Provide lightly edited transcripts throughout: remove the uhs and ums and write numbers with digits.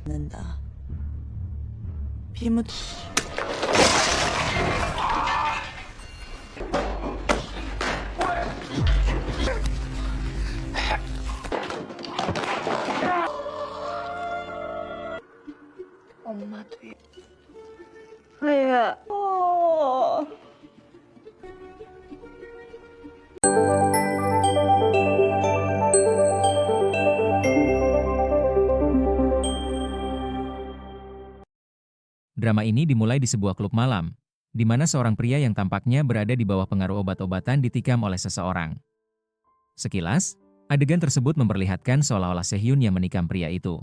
는다. 비무 엄마도 왜? Drama ini dimulai di sebuah klub malam, di mana seorang pria yang tampaknya berada di bawah pengaruh obat-obatan ditikam oleh seseorang. Sekilas, adegan tersebut memperlihatkan seolah-olah Sehyun yang menikam pria itu.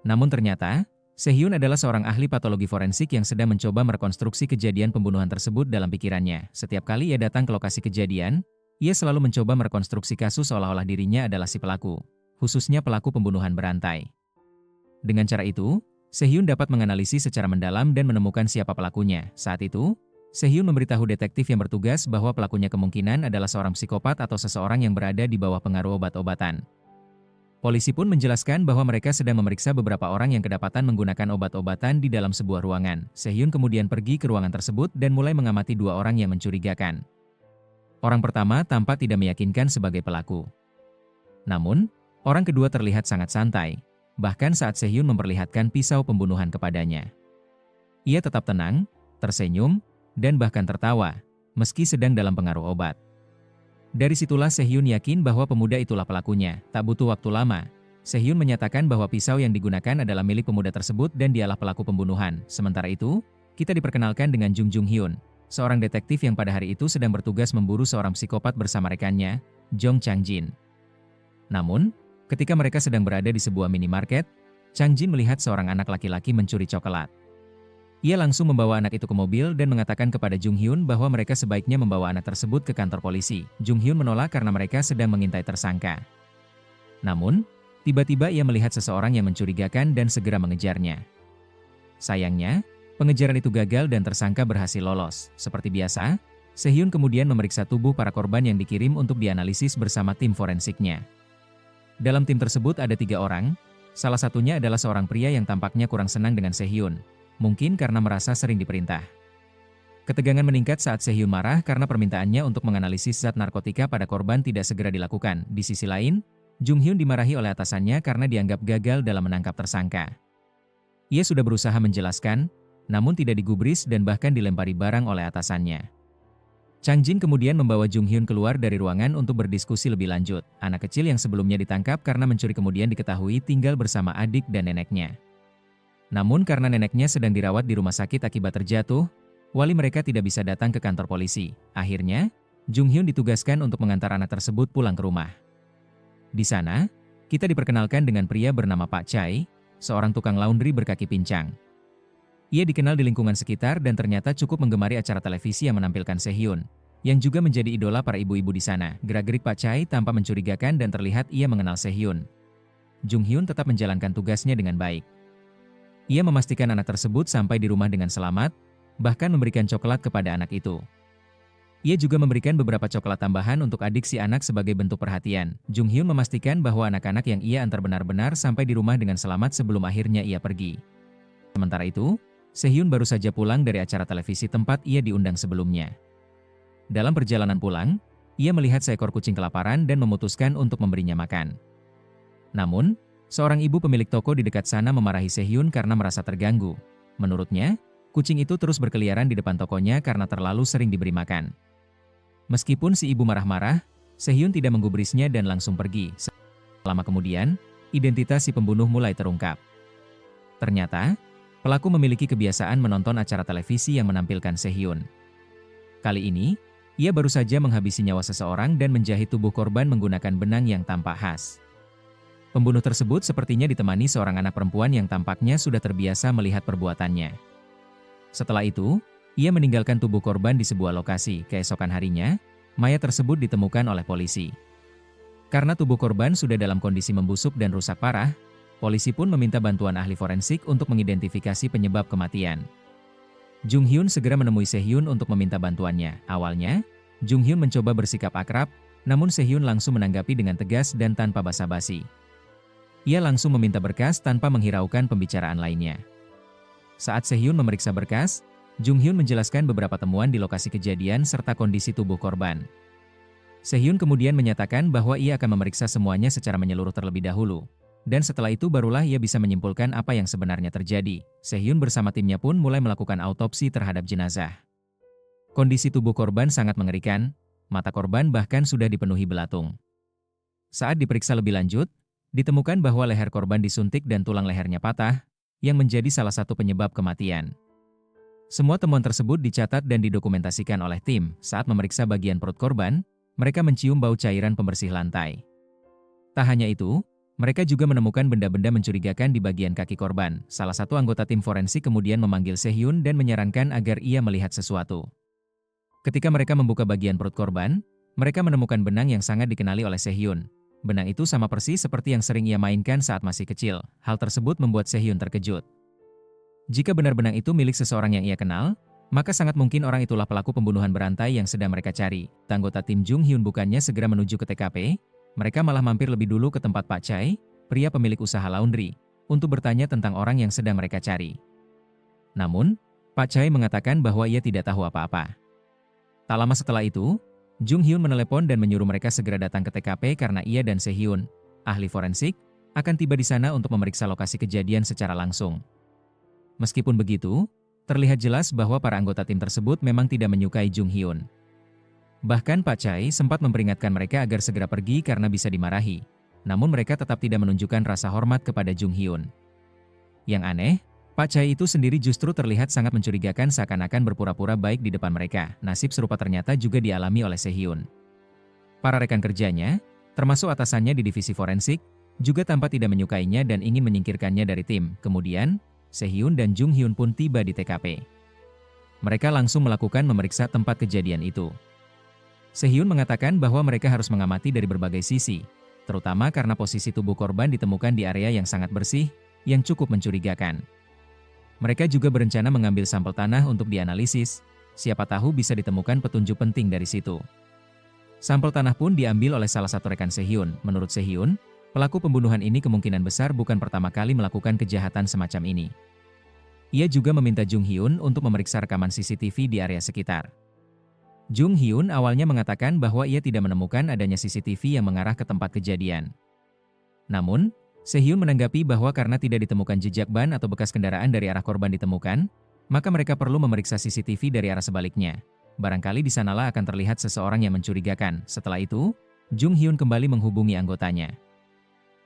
Namun ternyata, Sehyun adalah seorang ahli patologi forensik yang sedang mencoba merekonstruksi kejadian pembunuhan tersebut dalam pikirannya. Setiap kali ia datang ke lokasi kejadian, ia selalu mencoba merekonstruksi kasus seolah-olah dirinya adalah si pelaku, khususnya pelaku pembunuhan berantai. Dengan cara itu, Sehyun dapat menganalisis secara mendalam dan menemukan siapa pelakunya. Saat itu, Sehyun memberitahu detektif yang bertugas bahwa pelakunya kemungkinan adalah seorang psikopat atau seseorang yang berada di bawah pengaruh obat-obatan. Polisi pun menjelaskan bahwa mereka sedang memeriksa beberapa orang yang kedapatan menggunakan obat-obatan di dalam sebuah ruangan. Sehyun kemudian pergi ke ruangan tersebut dan mulai mengamati dua orang yang mencurigakan. Orang pertama tampak tidak meyakinkan sebagai pelaku. Namun, orang kedua terlihat sangat santai. Bahkan saat Sehyun memperlihatkan pisau pembunuhan kepadanya. Ia tetap tenang, tersenyum, dan bahkan tertawa, meski sedang dalam pengaruh obat. Dari situlah Sehyun yakin bahwa pemuda itulah pelakunya. Tak butuh waktu lama, Sehyun menyatakan bahwa pisau yang digunakan adalah milik pemuda tersebut dan dialah pelaku pembunuhan. Sementara itu, kita diperkenalkan dengan Jung Jung Hyun, seorang detektif yang pada hari itu sedang bertugas memburu seorang psikopat bersama rekannya, Jong Chang Jin. Namun, ketika mereka sedang berada di sebuah minimarket, Chang Jin melihat seorang anak laki-laki mencuri coklat. Ia langsung membawa anak itu ke mobil dan mengatakan kepada Jung Hyun bahwa mereka sebaiknya membawa anak tersebut ke kantor polisi. Jung Hyun menolak karena mereka sedang mengintai tersangka. Namun, tiba-tiba ia melihat seseorang yang mencurigakan dan segera mengejarnya. Sayangnya, pengejaran itu gagal dan tersangka berhasil lolos. Seperti biasa, Sehyun kemudian memeriksa tubuh para korban yang dikirim untuk dianalisis bersama tim forensiknya. Dalam tim tersebut ada 3 orang, salah satunya adalah seorang pria yang tampaknya kurang senang dengan Sehyun, mungkin karena merasa sering diperintah. Ketegangan meningkat saat Sehyun marah karena permintaannya untuk menganalisis zat narkotika pada korban tidak segera dilakukan. Di sisi lain, Jung Hyun dimarahi oleh atasannya karena dianggap gagal dalam menangkap tersangka. Ia sudah berusaha menjelaskan, namun tidak digubris dan bahkan dilempari barang oleh atasannya. Chang Jin kemudian membawa Jung Hyun keluar dari ruangan untuk berdiskusi lebih lanjut. Anak kecil yang sebelumnya ditangkap karena mencuri kemudian diketahui tinggal bersama adik dan neneknya. Namun karena neneknya sedang dirawat di rumah sakit akibat terjatuh, wali mereka tidak bisa datang ke kantor polisi. Akhirnya, Jung Hyun ditugaskan untuk mengantar anak tersebut pulang ke rumah. Di sana, kita diperkenalkan dengan pria bernama Pak Chai, seorang tukang laundry berkaki pincang. Ia dikenal di lingkungan sekitar dan ternyata cukup menggemari acara televisi yang menampilkan Sehyun, yang juga menjadi idola para ibu-ibu di sana. Gerak-gerik Pak Chai tampak mencurigakan dan terlihat ia mengenal Sehyun. Jung Hyun tetap menjalankan tugasnya dengan baik. Ia memastikan anak tersebut sampai di rumah dengan selamat, bahkan memberikan coklat kepada anak itu. Ia juga memberikan beberapa coklat tambahan untuk adik si anak sebagai bentuk perhatian. Jung Hyun memastikan bahwa anak-anak yang ia antar benar-benar sampai di rumah dengan selamat sebelum akhirnya ia pergi. Sementara itu, Sehyun baru saja pulang dari acara televisi tempat ia diundang sebelumnya. Dalam perjalanan pulang, ia melihat seekor kucing kelaparan dan memutuskan untuk memberinya makan. Namun, seorang ibu pemilik toko di dekat sana memarahi Sehyun karena merasa terganggu. Menurutnya, kucing itu terus berkeliaran di depan tokonya karena terlalu sering diberi makan. Meskipun si ibu marah-marah, Sehyun tidak menggubrisnya dan langsung pergi. Lama kemudian, identitas si pembunuh mulai terungkap. Ternyata, pelaku memiliki kebiasaan menonton acara televisi yang menampilkan Sehyun. Kali ini, ia baru saja menghabisi nyawa seseorang dan menjahit tubuh korban menggunakan benang yang tampak khas. Pembunuh tersebut sepertinya ditemani seorang anak perempuan yang tampaknya sudah terbiasa melihat perbuatannya. Setelah itu, ia meninggalkan tubuh korban di sebuah lokasi. Keesokan harinya, mayat tersebut ditemukan oleh polisi. Karena tubuh korban sudah dalam kondisi membusuk dan rusak parah, polisi pun meminta bantuan ahli forensik untuk mengidentifikasi penyebab kematian. Jung Hyun segera menemui Sehyun untuk meminta bantuannya. Awalnya, Jung Hyun mencoba bersikap akrab, namun Sehyun langsung menanggapi dengan tegas dan tanpa basa-basi. Ia langsung meminta berkas tanpa menghiraukan pembicaraan lainnya. Saat Sehyun memeriksa berkas, Jung Hyun menjelaskan beberapa temuan di lokasi kejadian serta kondisi tubuh korban. Sehyun kemudian menyatakan bahwa ia akan memeriksa semuanya secara menyeluruh terlebih dahulu. Dan setelah itu barulah ia bisa menyimpulkan apa yang sebenarnya terjadi. Sehyun bersama timnya pun mulai melakukan autopsi terhadap jenazah. Kondisi tubuh korban sangat mengerikan, mata korban bahkan sudah dipenuhi belatung. Saat diperiksa lebih lanjut, ditemukan bahwa leher korban disuntik dan tulang lehernya patah, yang menjadi salah satu penyebab kematian. Semua temuan tersebut dicatat dan didokumentasikan oleh tim. Saat memeriksa bagian perut korban, mereka mencium bau cairan pembersih lantai. Tak hanya itu, mereka juga menemukan benda-benda mencurigakan di bagian kaki korban. Salah satu anggota tim forensik kemudian memanggil Sehyun dan menyarankan agar ia melihat sesuatu. Ketika mereka membuka bagian perut korban, mereka menemukan benang yang sangat dikenali oleh Sehyun. Benang itu sama persis seperti yang sering ia mainkan saat masih kecil. Hal tersebut membuat Sehyun terkejut. Jika benar benang itu milik seseorang yang ia kenal, maka sangat mungkin orang itulah pelaku pembunuhan berantai yang sedang mereka cari. Anggota tim Jung Hyun bukannya segera menuju ke TKP, mereka malah mampir lebih dulu ke tempat Pak Chai, pria pemilik usaha laundry, untuk bertanya tentang orang yang sedang mereka cari. Namun, Pak Chai mengatakan bahwa ia tidak tahu apa-apa. Tak lama setelah itu, Jung Hyun menelepon dan menyuruh mereka segera datang ke TKP karena ia dan Sehyun, ahli forensik, akan tiba di sana untuk memeriksa lokasi kejadian secara langsung. Meskipun begitu, terlihat jelas bahwa para anggota tim tersebut memang tidak menyukai Jung Hyun. Bahkan Pak Chai sempat memperingatkan mereka agar segera pergi karena bisa dimarahi. Namun mereka tetap tidak menunjukkan rasa hormat kepada Jung Hyun. Yang aneh, Pak Chai itu sendiri justru terlihat sangat mencurigakan seakan-akan berpura-pura baik di depan mereka. Nasib serupa ternyata juga dialami oleh Sehyun. Para rekan kerjanya, termasuk atasannya di divisi forensik, juga tampak tidak menyukainya dan ingin menyingkirkannya dari tim. Kemudian, Sehyun dan Jung Hyun pun tiba di TKP. Mereka langsung melakukan memeriksa tempat kejadian itu. Sehyun mengatakan bahwa mereka harus mengamati dari berbagai sisi, terutama karena posisi tubuh korban ditemukan di area yang sangat bersih, yang cukup mencurigakan. Mereka juga berencana mengambil sampel tanah untuk dianalisis, siapa tahu bisa ditemukan petunjuk penting dari situ. Sampel tanah pun diambil oleh salah satu rekan Sehyun. Menurut Sehyun, pelaku pembunuhan ini kemungkinan besar bukan pertama kali melakukan kejahatan semacam ini. Ia juga meminta Jung Hyun untuk memeriksa rekaman CCTV di area sekitar. Jung Hyun awalnya mengatakan bahwa ia tidak menemukan adanya CCTV yang mengarah ke tempat kejadian. Namun, Sehyun menanggapi bahwa karena tidak ditemukan jejak ban atau bekas kendaraan dari arah korban ditemukan, maka mereka perlu memeriksa CCTV dari arah sebaliknya. Barangkali di sanalah akan terlihat seseorang yang mencurigakan. Setelah itu, Jung Hyun kembali menghubungi anggotanya.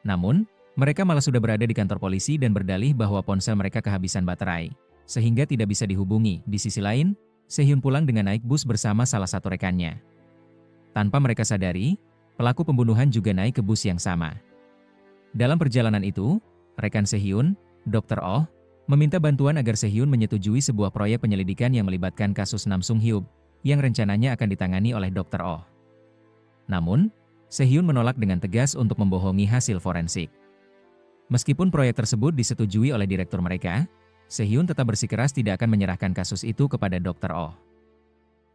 Namun, mereka malah sudah berada di kantor polisi dan berdalih bahwa ponsel mereka kehabisan baterai, sehingga tidak bisa dihubungi. Di sisi lain, Sehyun pulang dengan naik bus bersama salah satu rekannya. Tanpa mereka sadari, pelaku pembunuhan juga naik ke bus yang sama. Dalam perjalanan itu, rekan Sehyun, Dr. Oh, meminta bantuan agar Sehyun menyetujui sebuah proyek penyelidikan yang melibatkan kasus Nam Sung Hyuk, yang rencananya akan ditangani oleh Dr. Oh. Namun, Sehyun menolak dengan tegas untuk membohongi hasil forensik. Meskipun proyek tersebut disetujui oleh direktur mereka, Sehyun tetap bersikeras tidak akan menyerahkan kasus itu kepada Dr. Oh.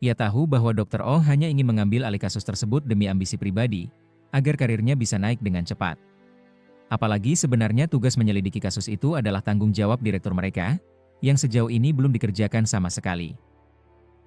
Ia tahu bahwa Dr. Oh hanya ingin mengambil alih kasus tersebut demi ambisi pribadi, agar karirnya bisa naik dengan cepat. Apalagi sebenarnya tugas menyelidiki kasus itu adalah tanggung jawab direktur mereka, yang sejauh ini belum dikerjakan sama sekali.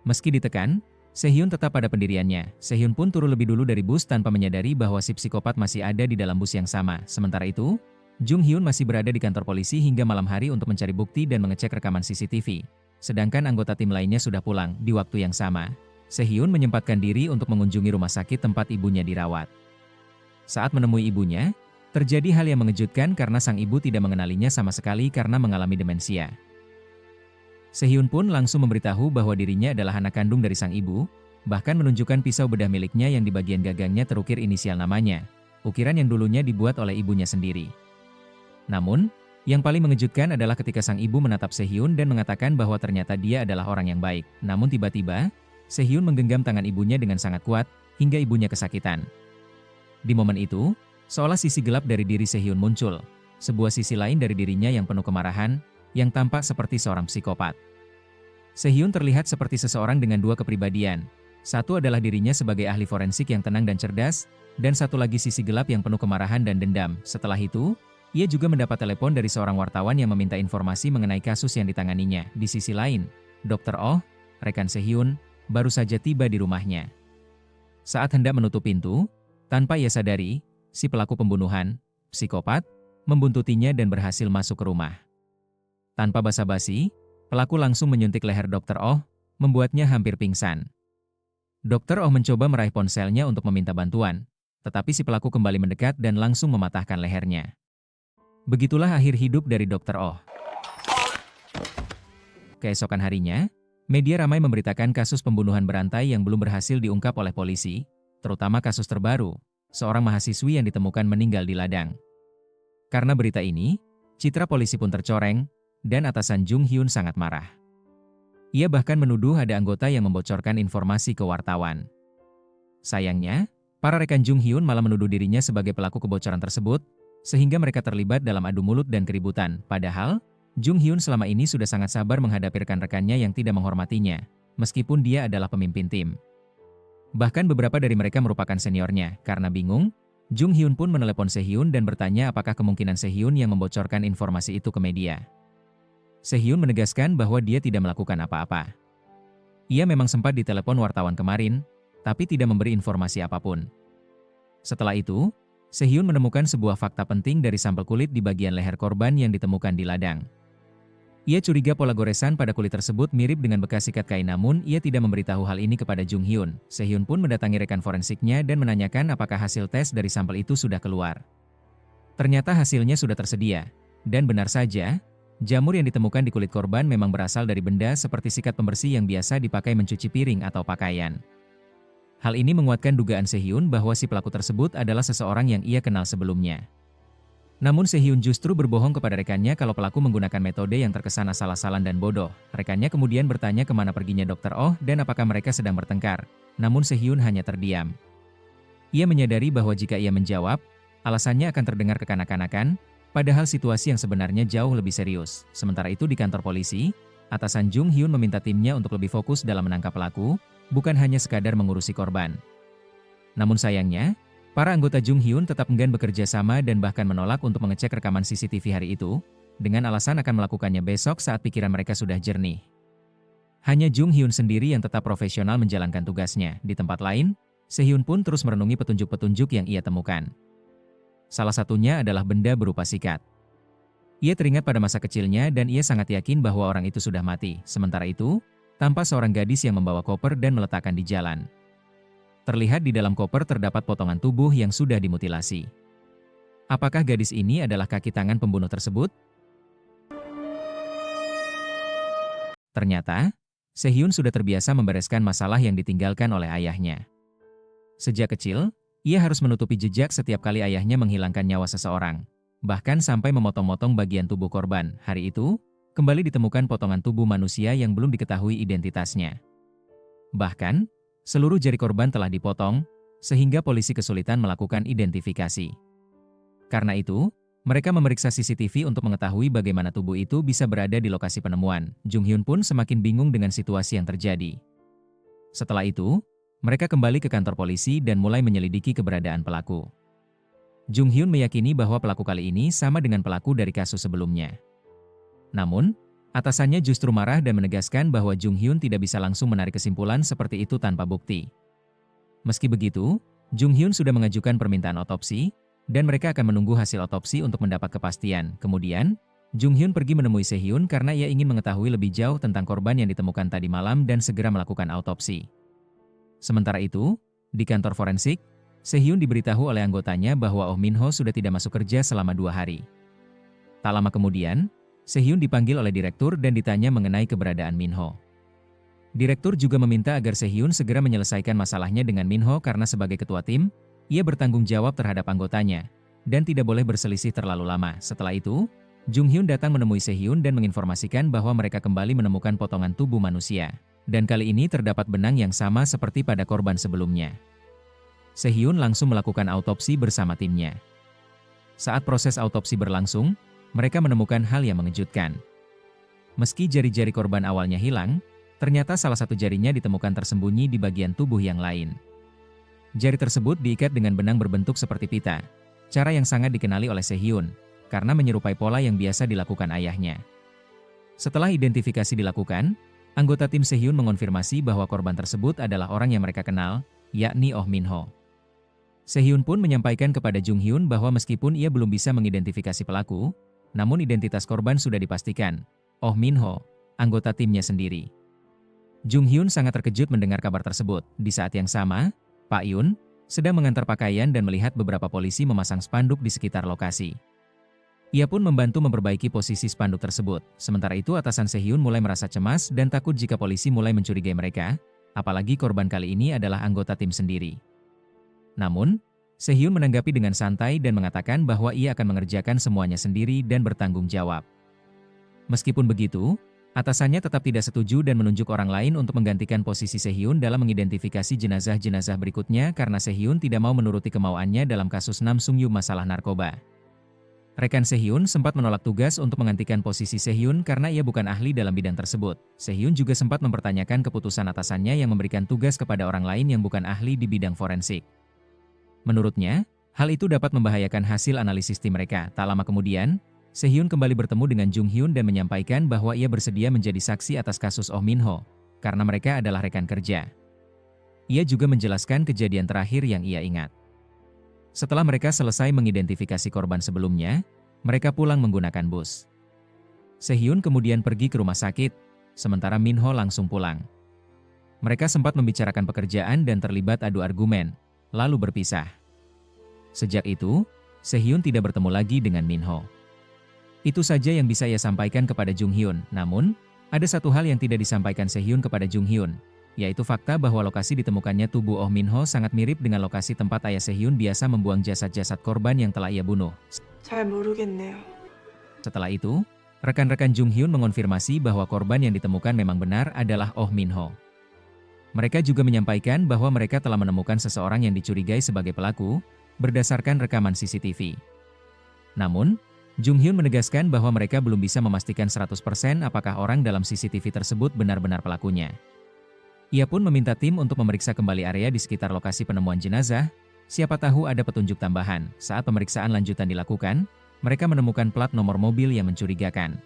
Meski ditekan, Sehyun tetap pada pendiriannya. Sehyun pun turun lebih dulu dari bus tanpa menyadari bahwa si psikopat masih ada di dalam bus yang sama. Sementara itu, Jung Hyun masih berada di kantor polisi hingga malam hari untuk mencari bukti dan mengecek rekaman CCTV. Sedangkan anggota tim lainnya sudah pulang. Di waktu yang sama, Sehyun menyempatkan diri untuk mengunjungi rumah sakit tempat ibunya dirawat. Saat menemui ibunya, terjadi hal yang mengejutkan karena sang ibu tidak mengenalinya sama sekali karena mengalami demensia. Sehyun pun langsung memberitahu bahwa dirinya adalah anak kandung dari sang ibu, bahkan menunjukkan pisau bedah miliknya yang di bagian gagangnya terukir inisial namanya, ukiran yang dulunya dibuat oleh ibunya sendiri. Namun, yang paling mengejutkan adalah ketika sang ibu menatap Sehyun dan mengatakan bahwa ternyata dia adalah orang yang baik. Namun tiba-tiba, Sehyun menggenggam tangan ibunya dengan sangat kuat, hingga ibunya kesakitan. Di momen itu, seolah sisi gelap dari diri Sehyun muncul, sebuah sisi lain dari dirinya yang penuh kemarahan, yang tampak seperti seorang psikopat. Sehyun terlihat seperti seseorang dengan dua kepribadian. Satu adalah dirinya sebagai ahli forensik yang tenang dan cerdas, dan satu lagi sisi gelap yang penuh kemarahan dan dendam. Setelah itu, Ia juga mendapat telepon dari seorang wartawan yang meminta informasi mengenai kasus yang ditanganinya. Di sisi lain, Dr. Oh, rekan Sehyun, baru saja tiba di rumahnya. Saat hendak menutup pintu, tanpa ia sadari, si pelaku pembunuhan, psikopat, membuntutinya dan berhasil masuk ke rumah. Tanpa basa-basi, pelaku langsung menyuntik leher Dr. Oh, membuatnya hampir pingsan. Dr. Oh mencoba meraih ponselnya untuk meminta bantuan, tetapi si pelaku kembali mendekat dan langsung mematahkan lehernya. Begitulah akhir hidup dari Dr. Oh. Keesokan harinya, media ramai memberitakan kasus pembunuhan berantai yang belum berhasil diungkap oleh polisi, terutama kasus terbaru, seorang mahasiswi yang ditemukan meninggal di ladang. Karena berita ini, citra polisi pun tercoreng, dan atasan Jung Hyun sangat marah. Ia bahkan menuduh ada anggota yang membocorkan informasi ke wartawan. Sayangnya, para rekan Jung Hyun malah menuduh dirinya sebagai pelaku kebocoran tersebut, sehingga mereka terlibat dalam adu mulut dan keributan. Padahal, Jung Hyun selama ini sudah sangat sabar menghadapi rekan-rekannya yang tidak menghormatinya, meskipun dia adalah pemimpin tim. Bahkan beberapa dari mereka merupakan seniornya. Karena bingung, Jung Hyun pun menelepon Sehyun dan bertanya apakah kemungkinan Sehyun yang membocorkan informasi itu ke media. Sehyun menegaskan bahwa dia tidak melakukan apa-apa. Ia memang sempat ditelepon wartawan kemarin, tapi tidak memberi informasi apapun. Setelah itu, Sehyun menemukan sebuah fakta penting dari sampel kulit di bagian leher korban yang ditemukan di ladang. Ia curiga pola goresan pada kulit tersebut mirip dengan bekas sikat kain, namun ia tidak memberitahu hal ini kepada Jung Hyun. Sehyun pun mendatangi rekan forensiknya dan menanyakan apakah hasil tes dari sampel itu sudah keluar. Ternyata hasilnya sudah tersedia, dan benar saja, jamur yang ditemukan di kulit korban memang berasal dari benda seperti sikat pembersih yang biasa dipakai mencuci piring atau pakaian. Hal ini menguatkan dugaan Sehyun bahwa si pelaku tersebut adalah seseorang yang ia kenal sebelumnya. Namun Sehyun justru berbohong kepada rekannya kalau pelaku menggunakan metode yang terkesan asal-asalan dan bodoh. Rekannya kemudian bertanya kemana perginya Dr. Oh dan apakah mereka sedang bertengkar. Namun Sehyun hanya terdiam. Ia menyadari bahwa jika ia menjawab, alasannya akan terdengar kekanak-kanakan, padahal situasi yang sebenarnya jauh lebih serius. Sementara itu di kantor polisi, atasan Jung Hyun meminta timnya untuk lebih fokus dalam menangkap pelaku, bukan hanya sekadar mengurusi korban. Namun sayangnya, para anggota Jung Hyun tetap enggan bekerja sama dan bahkan menolak untuk mengecek rekaman CCTV hari itu, dengan alasan akan melakukannya besok saat pikiran mereka sudah jernih. Hanya Jung Hyun sendiri yang tetap profesional menjalankan tugasnya. Di tempat lain, Sehyun pun terus merenungi petunjuk-petunjuk yang ia temukan. Salah satunya adalah benda berupa sikat. Ia teringat pada masa kecilnya dan ia sangat yakin bahwa orang itu sudah mati. Sementara itu, tampak seorang gadis yang membawa koper dan meletakkan di jalan. Terlihat di dalam koper terdapat potongan tubuh yang sudah dimutilasi. Apakah gadis ini adalah kaki tangan pembunuh tersebut? Ternyata, Sehyun sudah terbiasa membereskan masalah yang ditinggalkan oleh ayahnya. Sejak kecil, ia harus menutupi jejak setiap kali ayahnya menghilangkan nyawa seseorang, bahkan sampai memotong-motong bagian tubuh korban. Hari itu, kembali ditemukan potongan tubuh manusia yang belum diketahui identitasnya. Bahkan, seluruh jari korban telah dipotong, sehingga polisi kesulitan melakukan identifikasi. Karena itu, mereka memeriksa CCTV untuk mengetahui bagaimana tubuh itu bisa berada di lokasi penemuan. Jung Hyun pun semakin bingung dengan situasi yang terjadi. Setelah itu, mereka kembali ke kantor polisi dan mulai menyelidiki keberadaan pelaku. Jung Hyun meyakini bahwa pelaku kali ini sama dengan pelaku dari kasus sebelumnya. Namun, atasannya justru marah dan menegaskan bahwa Jung Hyun tidak bisa langsung menarik kesimpulan seperti itu tanpa bukti. Meski begitu, Jung Hyun sudah mengajukan permintaan otopsi, dan mereka akan menunggu hasil otopsi untuk mendapat kepastian. Kemudian, Jung Hyun pergi menemui Sehyun karena ia ingin mengetahui lebih jauh tentang korban yang ditemukan tadi malam dan segera melakukan autopsi. Sementara itu, di kantor forensik, Sehyun diberitahu oleh anggotanya bahwa Oh Min-ho sudah tidak masuk kerja selama 2 hari. Tak lama kemudian, Sehyun dipanggil oleh direktur dan ditanya mengenai keberadaan Min-ho. Direktur juga meminta agar Sehyun segera menyelesaikan masalahnya dengan Min-ho karena sebagai ketua tim, ia bertanggung jawab terhadap anggotanya, dan tidak boleh berselisih terlalu lama. Setelah itu, Jung Hyun datang menemui Sehyun dan menginformasikan bahwa mereka kembali menemukan potongan tubuh manusia. Dan kali ini terdapat benang yang sama seperti pada korban sebelumnya. Sehyun langsung melakukan autopsi bersama timnya. Saat proses autopsi berlangsung, mereka menemukan hal yang mengejutkan. Meski jari-jari korban awalnya hilang, ternyata salah satu jarinya ditemukan tersembunyi di bagian tubuh yang lain. Jari tersebut diikat dengan benang berbentuk seperti pita, cara yang sangat dikenali oleh Sehyun, karena menyerupai pola yang biasa dilakukan ayahnya. Setelah identifikasi dilakukan, anggota tim Sehyun mengonfirmasi bahwa korban tersebut adalah orang yang mereka kenal, yakni Oh Min-ho. Sehyun pun menyampaikan kepada Jung Hyun bahwa meskipun ia belum bisa mengidentifikasi pelaku, namun identitas korban sudah dipastikan, Oh Min-ho, anggota timnya sendiri. Jung Hyun sangat terkejut mendengar kabar tersebut. Di saat yang sama, Pak Yun sedang mengantar pakaian dan melihat beberapa polisi memasang spanduk di sekitar lokasi. Ia pun membantu memperbaiki posisi spanduk tersebut. Sementara itu atasan Sehyun mulai merasa cemas dan takut jika polisi mulai mencurigai mereka, apalagi korban kali ini adalah anggota tim sendiri. Namun, Sehyun menanggapi dengan santai dan mengatakan bahwa ia akan mengerjakan semuanya sendiri dan bertanggung jawab. Meskipun begitu, atasannya tetap tidak setuju dan menunjuk orang lain untuk menggantikan posisi Sehyun dalam mengidentifikasi jenazah-jenazah berikutnya karena Sehyun tidak mau menuruti kemauannya dalam kasus Nam Sung-yu masalah narkoba. Rekan Sehyun sempat menolak tugas untuk menggantikan posisi Sehyun karena ia bukan ahli dalam bidang tersebut. Sehyun juga sempat mempertanyakan keputusan atasannya yang memberikan tugas kepada orang lain yang bukan ahli di bidang forensik. Menurutnya, hal itu dapat membahayakan hasil analisis tim mereka. Tak lama kemudian, Sehyun kembali bertemu dengan Jung Hyun dan menyampaikan bahwa ia bersedia menjadi saksi atas kasus Oh Min-ho, karena mereka adalah rekan kerja. Ia juga menjelaskan kejadian terakhir yang ia ingat. Setelah mereka selesai mengidentifikasi korban sebelumnya, mereka pulang menggunakan bus. Sehyun kemudian pergi ke rumah sakit, sementara Min-ho langsung pulang. Mereka sempat membicarakan pekerjaan dan terlibat adu argumen, lalu berpisah. Sejak itu, Sehyun tidak bertemu lagi dengan Min-ho. Itu saja yang bisa ia sampaikan kepada Jung Hyun. Namun, ada satu hal yang tidak disampaikan Sehyun kepada Jung Hyun, yaitu fakta bahwa lokasi ditemukannya tubuh Oh Min-ho sangat mirip dengan lokasi tempat ayah Sehyun biasa membuang jasad-jasad korban yang telah ia bunuh. 잘 모르겠네요. Setelah itu, rekan-rekan Jung Hyun mengonfirmasi bahwa korban yang ditemukan memang benar adalah Oh Min-ho. Mereka juga menyampaikan bahwa mereka telah menemukan seseorang yang dicurigai sebagai pelaku, berdasarkan rekaman CCTV. Namun, Jung Hyun menegaskan bahwa mereka belum bisa memastikan 100% apakah orang dalam CCTV tersebut benar-benar pelakunya. Ia pun meminta tim untuk memeriksa kembali area di sekitar lokasi penemuan jenazah, siapa tahu ada petunjuk tambahan. Saat pemeriksaan lanjutan dilakukan, mereka menemukan plat nomor mobil yang mencurigakan.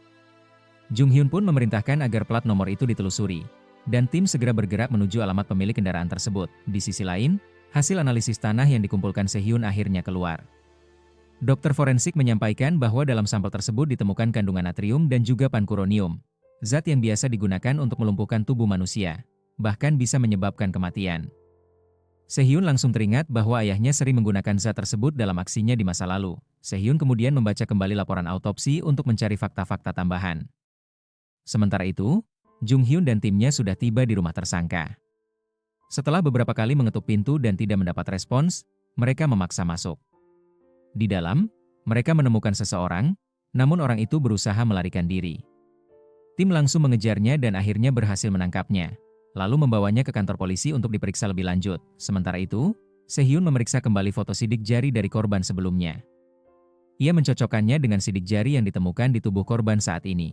Jung Hyun pun memerintahkan agar plat nomor itu ditelusuri, dan tim segera bergerak menuju alamat pemilik kendaraan tersebut. Di sisi lain, hasil analisis tanah yang dikumpulkan Sehyun akhirnya keluar. Dokter forensik menyampaikan bahwa dalam sampel tersebut ditemukan kandungan natrium dan juga pankuronium, zat yang biasa digunakan untuk melumpuhkan tubuh manusia, bahkan bisa menyebabkan kematian. Sehyun langsung teringat bahwa ayahnya sering menggunakan zat tersebut dalam aksinya di masa lalu. Sehyun kemudian membaca kembali laporan autopsi untuk mencari fakta-fakta tambahan. Sementara itu, Jung Hyun dan timnya sudah tiba di rumah tersangka. Setelah beberapa kali mengetuk pintu dan tidak mendapat respons, mereka memaksa masuk. Di dalam, mereka menemukan seseorang, namun orang itu berusaha melarikan diri. Tim langsung mengejarnya dan akhirnya berhasil menangkapnya, lalu membawanya ke kantor polisi untuk diperiksa lebih lanjut. Sementara itu, Sehyun memeriksa kembali foto sidik jari dari korban sebelumnya. Ia mencocokkannya dengan sidik jari yang ditemukan di tubuh korban saat ini.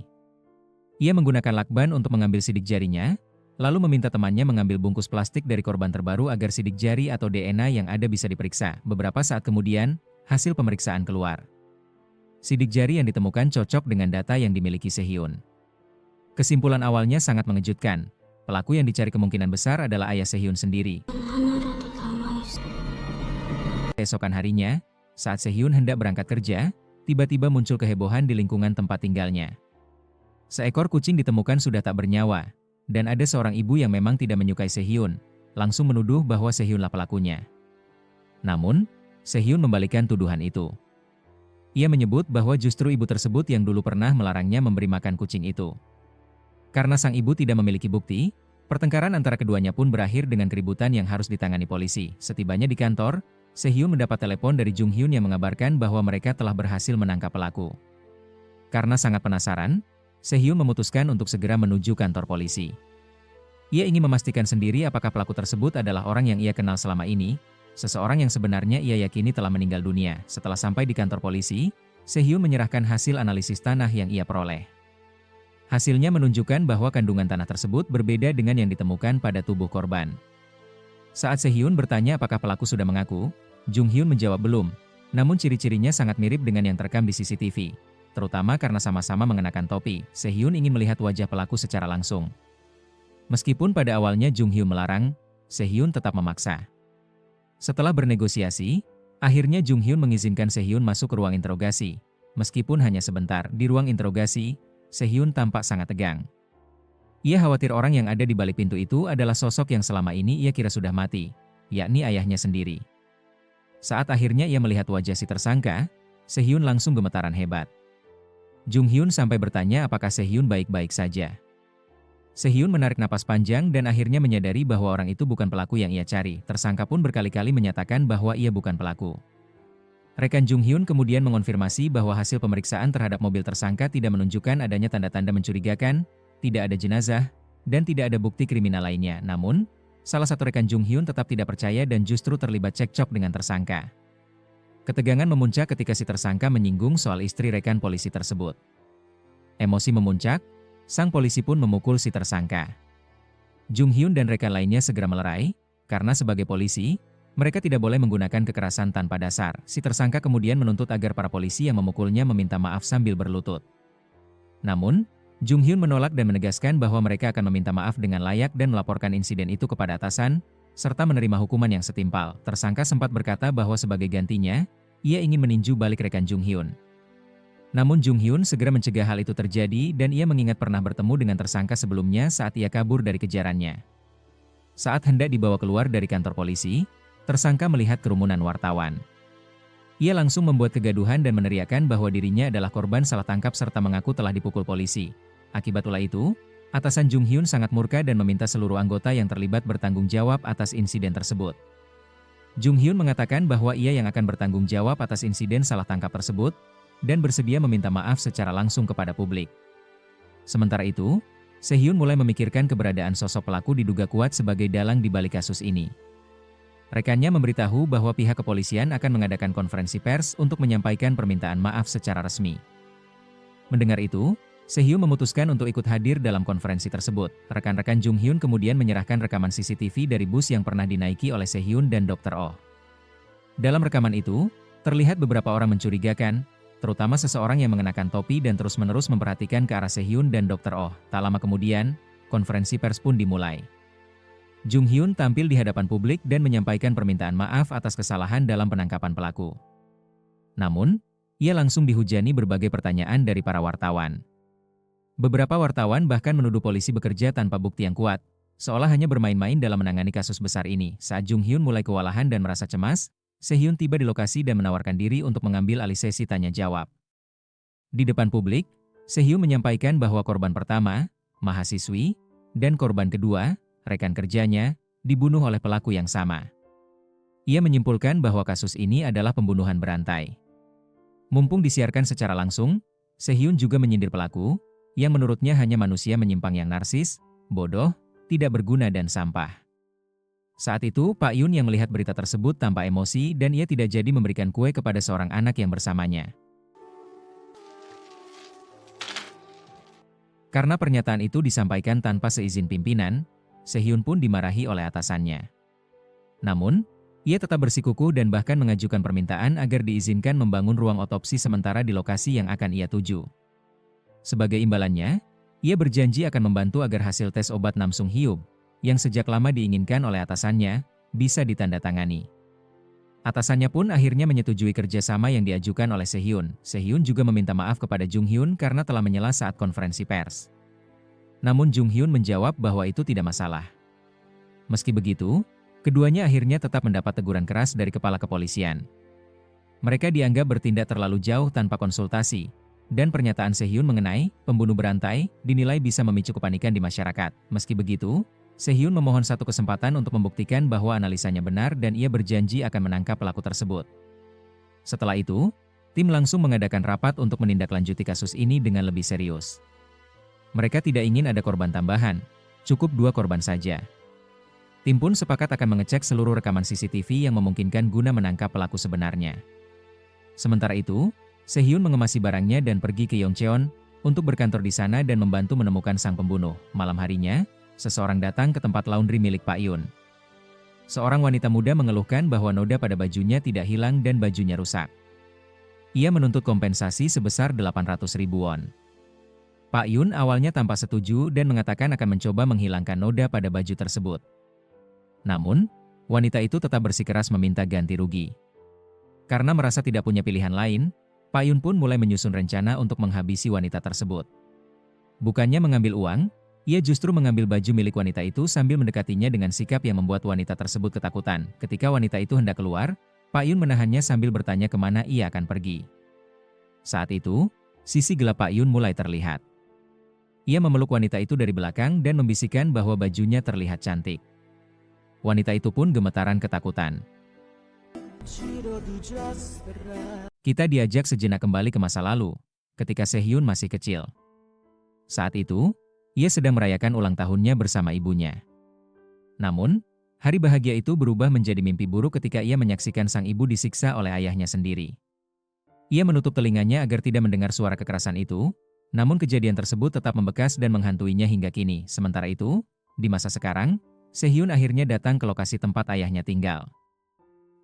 Ia menggunakan lakban untuk mengambil sidik jarinya, lalu meminta temannya mengambil bungkus plastik dari korban terbaru agar sidik jari atau DNA yang ada bisa diperiksa. Beberapa saat kemudian, hasil pemeriksaan keluar. Sidik jari yang ditemukan cocok dengan data yang dimiliki Sehyun. Kesimpulan awalnya sangat mengejutkan. Pelaku yang dicari kemungkinan besar adalah ayah Sehyun sendiri. Esokan harinya, saat Sehyun hendak berangkat kerja, tiba-tiba muncul kehebohan di lingkungan tempat tinggalnya. Seekor kucing ditemukan sudah tak bernyawa, dan ada seorang ibu yang memang tidak menyukai Sehyun, langsung menuduh bahwa Sehyunlah pelakunya. Namun, Sehyun membalikkan tuduhan itu. Ia menyebut bahwa justru ibu tersebut yang dulu pernah melarangnya memberi makan kucing itu. Karena sang ibu tidak memiliki bukti, pertengkaran antara keduanya pun berakhir dengan keributan yang harus ditangani polisi. Setibanya di kantor, Sehyun mendapat telepon dari Jung Hyun yang mengabarkan bahwa mereka telah berhasil menangkap pelaku. Karena sangat penasaran, Sehyun memutuskan untuk segera menuju kantor polisi. Ia ingin memastikan sendiri apakah pelaku tersebut adalah orang yang ia kenal selama ini, seseorang yang sebenarnya ia yakini telah meninggal dunia. Setelah sampai di kantor polisi, Sehyun menyerahkan hasil analisis tanah yang ia peroleh. Hasilnya menunjukkan bahwa kandungan tanah tersebut berbeda dengan yang ditemukan pada tubuh korban. Saat Sehyun bertanya apakah pelaku sudah mengaku, Jung Hyun menjawab belum, Namun ciri-cirinya sangat mirip dengan yang terekam di CCTV, terutama karena sama-sama mengenakan topi. Sehhyun ingin melihat wajah pelaku secara langsung. Meskipun pada awalnya Jung Hyun melarang, Sehhyun tetap memaksa. Setelah bernegosiasi, akhirnya Jung Hyun mengizinkan Sehhyun masuk ke ruang interogasi. Meskipun hanya sebentar, di ruang interogasi, Sehhyun tampak sangat tegang. Ia khawatir orang yang ada di balik pintu itu adalah sosok yang selama ini ia kira sudah mati, yakni ayahnya sendiri. Saat akhirnya ia melihat wajah si tersangka, Sehhyun langsung gemetaran hebat. Jung Hyun sampai bertanya apakah Sehhyun baik-baik saja. Sehhyun menarik napas panjang dan akhirnya menyadari bahwa orang itu bukan pelaku yang ia cari. Tersangka pun berkali-kali menyatakan bahwa ia bukan pelaku. Rekan Jung Hyun kemudian mengonfirmasi bahwa hasil pemeriksaan terhadap mobil tersangka tidak menunjukkan adanya tanda-tanda mencurigakan, tidak ada jenazah, dan tidak ada bukti kriminal lainnya. Namun, salah satu rekan Jung Hyun tetap tidak percaya dan justru terlibat cekcok dengan tersangka. Ketegangan memuncak ketika si tersangka menyinggung soal istri rekan polisi tersebut. Emosi memuncak, sang polisi pun memukul si tersangka. Jung Hyun dan rekan lainnya segera melerai, karena sebagai polisi, mereka tidak boleh menggunakan kekerasan tanpa dasar. Si tersangka kemudian menuntut agar para polisi yang memukulnya meminta maaf sambil berlutut. Namun, Jung Hyun menolak dan menegaskan bahwa mereka akan meminta maaf dengan layak dan melaporkan insiden itu kepada atasan, serta menerima hukuman yang setimpal. Tersangka sempat berkata bahwa sebagai gantinya, ia ingin meninju balik rekan Jung Hyun. Namun Jung Hyun segera mencegah hal itu terjadi dan ia mengingat pernah bertemu dengan tersangka sebelumnya saat ia kabur dari kejarannya. Saat hendak dibawa keluar dari kantor polisi, tersangka melihat kerumunan wartawan. Ia langsung membuat kegaduhan dan meneriakkan bahwa dirinya adalah korban salah tangkap serta mengaku telah dipukul polisi. Akibat ulah itu, atasan Jung Hyun sangat murka dan meminta seluruh anggota yang terlibat bertanggung jawab atas insiden tersebut. Jung Hyun mengatakan bahwa ia yang akan bertanggung jawab atas insiden salah tangkap tersebut, dan bersedia meminta maaf secara langsung kepada publik. Sementara itu, Sehhyun mulai memikirkan keberadaan sosok pelaku diduga kuat sebagai dalang di balik kasus ini. Rekannya memberitahu bahwa pihak kepolisian akan mengadakan konferensi pers untuk menyampaikan permintaan maaf secara resmi. Mendengar itu, Sehhyun memutuskan untuk ikut hadir dalam konferensi tersebut. Rekan-rekan Jung Hyun kemudian menyerahkan rekaman CCTV dari bus yang pernah dinaiki oleh Sehhyun dan Dr. Oh. Dalam rekaman itu, terlihat beberapa orang mencurigakan, terutama seseorang yang mengenakan topi dan terus-menerus memperhatikan ke arah Sehhyun dan Dr. Oh. Tak lama kemudian, konferensi pers pun dimulai. Jung Hyun tampil di hadapan publik dan menyampaikan permintaan maaf atas kesalahan dalam penangkapan pelaku. Namun, ia langsung dihujani berbagai pertanyaan dari para wartawan. Beberapa wartawan bahkan menuduh polisi bekerja tanpa bukti yang kuat, seolah hanya bermain-main dalam menangani kasus besar ini. Saat Jung Hyun mulai kewalahan dan merasa cemas, Sehhyun tiba di lokasi dan menawarkan diri untuk mengambil alih sesi tanya jawab. Di depan publik, Sehhyun menyampaikan bahwa korban pertama, mahasiswi, dan korban kedua, rekan kerjanya, dibunuh oleh pelaku yang sama. Ia menyimpulkan bahwa kasus ini adalah pembunuhan berantai. Mumpung disiarkan secara langsung, Sehhyun juga menyindir pelaku, yang menurutnya hanya manusia menyimpang yang narsis, bodoh, tidak berguna dan sampah. Saat itu, Pak Yun yang melihat berita tersebut tampak emosi dan ia tidak jadi memberikan kue kepada seorang anak yang bersamanya. Karena pernyataan itu disampaikan tanpa seizin pimpinan, Sehhyun pun dimarahi oleh atasannya. Namun, ia tetap bersikukuh dan bahkan mengajukan permintaan agar diizinkan membangun ruang otopsi sementara di lokasi yang akan ia tuju. Sebagai imbalannya, ia berjanji akan membantu agar hasil tes obat Namsung Hyuk, yang sejak lama diinginkan oleh atasannya, bisa ditandatangani. Atasannya pun akhirnya menyetujui kerjasama yang diajukan oleh Sehhyun. Sehhyun juga meminta maaf kepada Jung Hyun karena telah menyela saat konferensi pers. Namun Jung Hyun menjawab bahwa itu tidak masalah. Meski begitu, keduanya akhirnya tetap mendapat teguran keras dari kepala kepolisian. Mereka dianggap bertindak terlalu jauh tanpa konsultasi, dan pernyataan Sehhyun mengenai pembunuh berantai dinilai bisa memicu kepanikan di masyarakat. Meski begitu, Sehhyun memohon satu kesempatan untuk membuktikan bahwa analisanya benar dan ia berjanji akan menangkap pelaku tersebut. Setelah itu, tim langsung mengadakan rapat untuk menindaklanjuti kasus ini dengan lebih serius. Mereka tidak ingin ada korban tambahan, cukup 2 korban saja. Tim pun sepakat akan mengecek seluruh rekaman CCTV yang memungkinkan guna menangkap pelaku sebenarnya. Sementara itu, Sehhyun mengemasi barangnya dan pergi ke Yongcheon untuk berkantor di sana dan membantu menemukan sang pembunuh. Malam harinya, seseorang datang ke tempat laundry milik Pak Yun. Seorang wanita muda mengeluhkan bahwa noda pada bajunya tidak hilang dan bajunya rusak. Ia menuntut kompensasi sebesar 800 ribu won. Pak Yun awalnya tampak setuju dan mengatakan akan mencoba menghilangkan noda pada baju tersebut. Namun, wanita itu tetap bersikeras meminta ganti rugi. Karena merasa tidak punya pilihan lain, Pak Yun pun mulai menyusun rencana untuk menghabisi wanita tersebut. Bukannya mengambil uang, ia justru mengambil baju milik wanita itu sambil mendekatinya dengan sikap yang membuat wanita tersebut ketakutan. Ketika wanita itu hendak keluar, Pak Yun menahannya sambil bertanya kemana ia akan pergi. Saat itu, sisi gelap Pak Yun mulai terlihat. Ia memeluk wanita itu dari belakang dan membisikkan bahwa bajunya terlihat cantik. Wanita itu pun gemetaran ketakutan. Kita diajak sejenak kembali ke masa lalu, ketika Sehyun masih kecil. Saat itu, ia sedang merayakan ulang tahunnya bersama ibunya. Namun, hari bahagia itu berubah menjadi mimpi buruk ketika ia menyaksikan sang ibu disiksa oleh ayahnya sendiri. Ia menutup telinganya agar tidak mendengar suara kekerasan itu, namun kejadian tersebut tetap membekas dan menghantuinya hingga kini. Sementara itu, di masa sekarang, Sehyun akhirnya datang ke lokasi tempat ayahnya tinggal.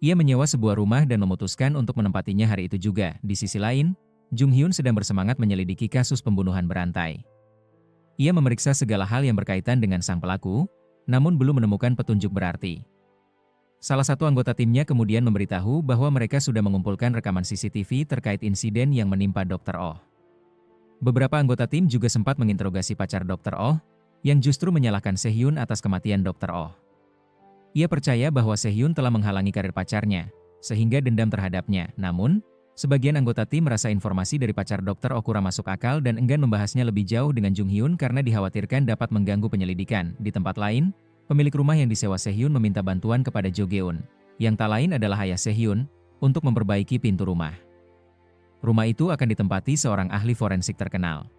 Ia menyewa sebuah rumah dan memutuskan untuk menempatinya hari itu juga. Di sisi lain, Jung Hyun sedang bersemangat menyelidiki kasus pembunuhan berantai. Ia memeriksa segala hal yang berkaitan dengan sang pelaku, namun belum menemukan petunjuk berarti. Salah satu anggota timnya kemudian memberitahu bahwa mereka sudah mengumpulkan rekaman CCTV terkait insiden yang menimpa Dr. Oh. Beberapa anggota tim juga sempat menginterogasi pacar Dr. Oh, yang justru menyalahkan Sehyun atas kematian Dr. Oh. Ia percaya bahwa Sehyun telah menghalangi karir pacarnya, sehingga dendam terhadapnya. Namun, sebagian anggota tim merasa informasi dari pacar Dr. Oh kurang masuk akal dan enggan membahasnya lebih jauh dengan Jung Hyun karena dikhawatirkan dapat mengganggu penyelidikan. Di tempat lain, pemilik rumah yang disewa Sehyun meminta bantuan kepada Jo Geun, yang tak lain adalah ayah Sehyun, untuk memperbaiki pintu rumah. Rumah itu akan ditempati seorang ahli forensik terkenal.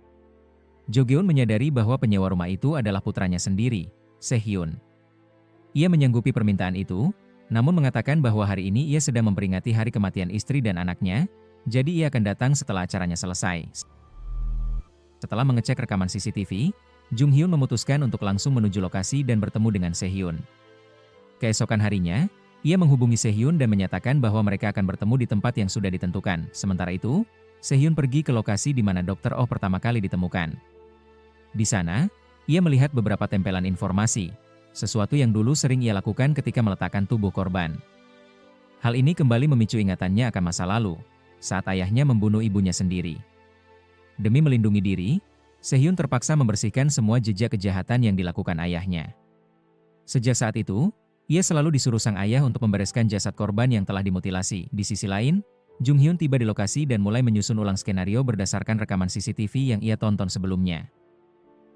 Jo Geun menyadari bahwa penyewa rumah itu adalah putranya sendiri, Sehyun. Ia menyanggupi permintaan itu, namun mengatakan bahwa hari ini ia sedang memperingati hari kematian istri dan anaknya, jadi ia akan datang setelah acaranya selesai. Setelah mengecek rekaman CCTV, Jung Hyun memutuskan untuk langsung menuju lokasi dan bertemu dengan Sehyun. Keesokan harinya, ia menghubungi Sehyun dan menyatakan bahwa mereka akan bertemu di tempat yang sudah ditentukan. Sementara itu, Sehyun pergi ke lokasi di mana Dr. Oh pertama kali ditemukan. Di sana, ia melihat beberapa tempelan informasi, sesuatu yang dulu sering ia lakukan ketika meletakkan tubuh korban. Hal ini kembali memicu ingatannya akan masa lalu, saat ayahnya membunuh ibunya sendiri. Demi melindungi diri, Sehyun terpaksa membersihkan semua jejak kejahatan yang dilakukan ayahnya. Sejak saat itu, ia selalu disuruh sang ayah untuk membereskan jasad korban yang telah dimutilasi. Di sisi lain, Jung Hyun tiba di lokasi dan mulai menyusun ulang skenario berdasarkan rekaman CCTV yang ia tonton sebelumnya.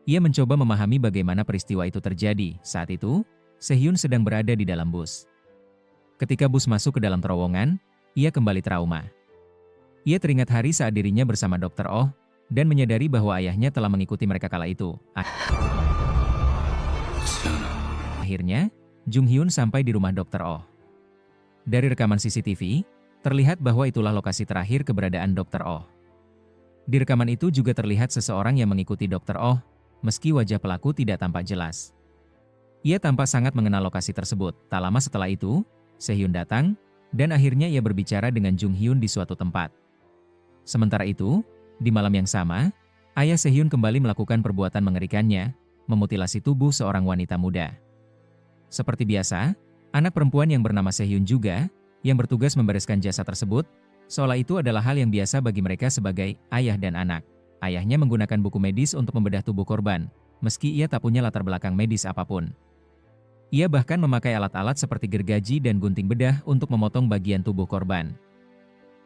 Ia mencoba memahami bagaimana peristiwa itu terjadi. Saat itu, Sehyun sedang berada di dalam bus. Ketika bus masuk ke dalam terowongan, ia kembali trauma. Ia teringat hari saat dirinya bersama Dr. Oh, dan menyadari bahwa ayahnya telah mengikuti mereka kala itu. Akhirnya, Jung Hyun sampai di rumah Dr. Oh. Dari rekaman CCTV, terlihat bahwa itulah lokasi terakhir keberadaan Dr. Oh. Di rekaman itu juga terlihat seseorang yang mengikuti Dr. Oh, meski wajah pelaku tidak tampak jelas. Ia tampak sangat mengenal lokasi tersebut. Tak lama setelah itu, Sehyun datang, dan akhirnya ia berbicara dengan Jung Hyun di suatu tempat. Sementara itu, di malam yang sama, ayah Sehyun kembali melakukan perbuatan mengerikannya, memutilasi tubuh seorang wanita muda. Seperti biasa, anak perempuan yang bernama Sehyun juga, yang bertugas membereskan jasad tersebut, seolah itu adalah hal yang biasa bagi mereka sebagai ayah dan anak. Ayahnya menggunakan buku medis untuk membedah tubuh korban, meski ia tak punya latar belakang medis apapun. Ia bahkan memakai alat-alat seperti gergaji dan gunting bedah untuk memotong bagian tubuh korban.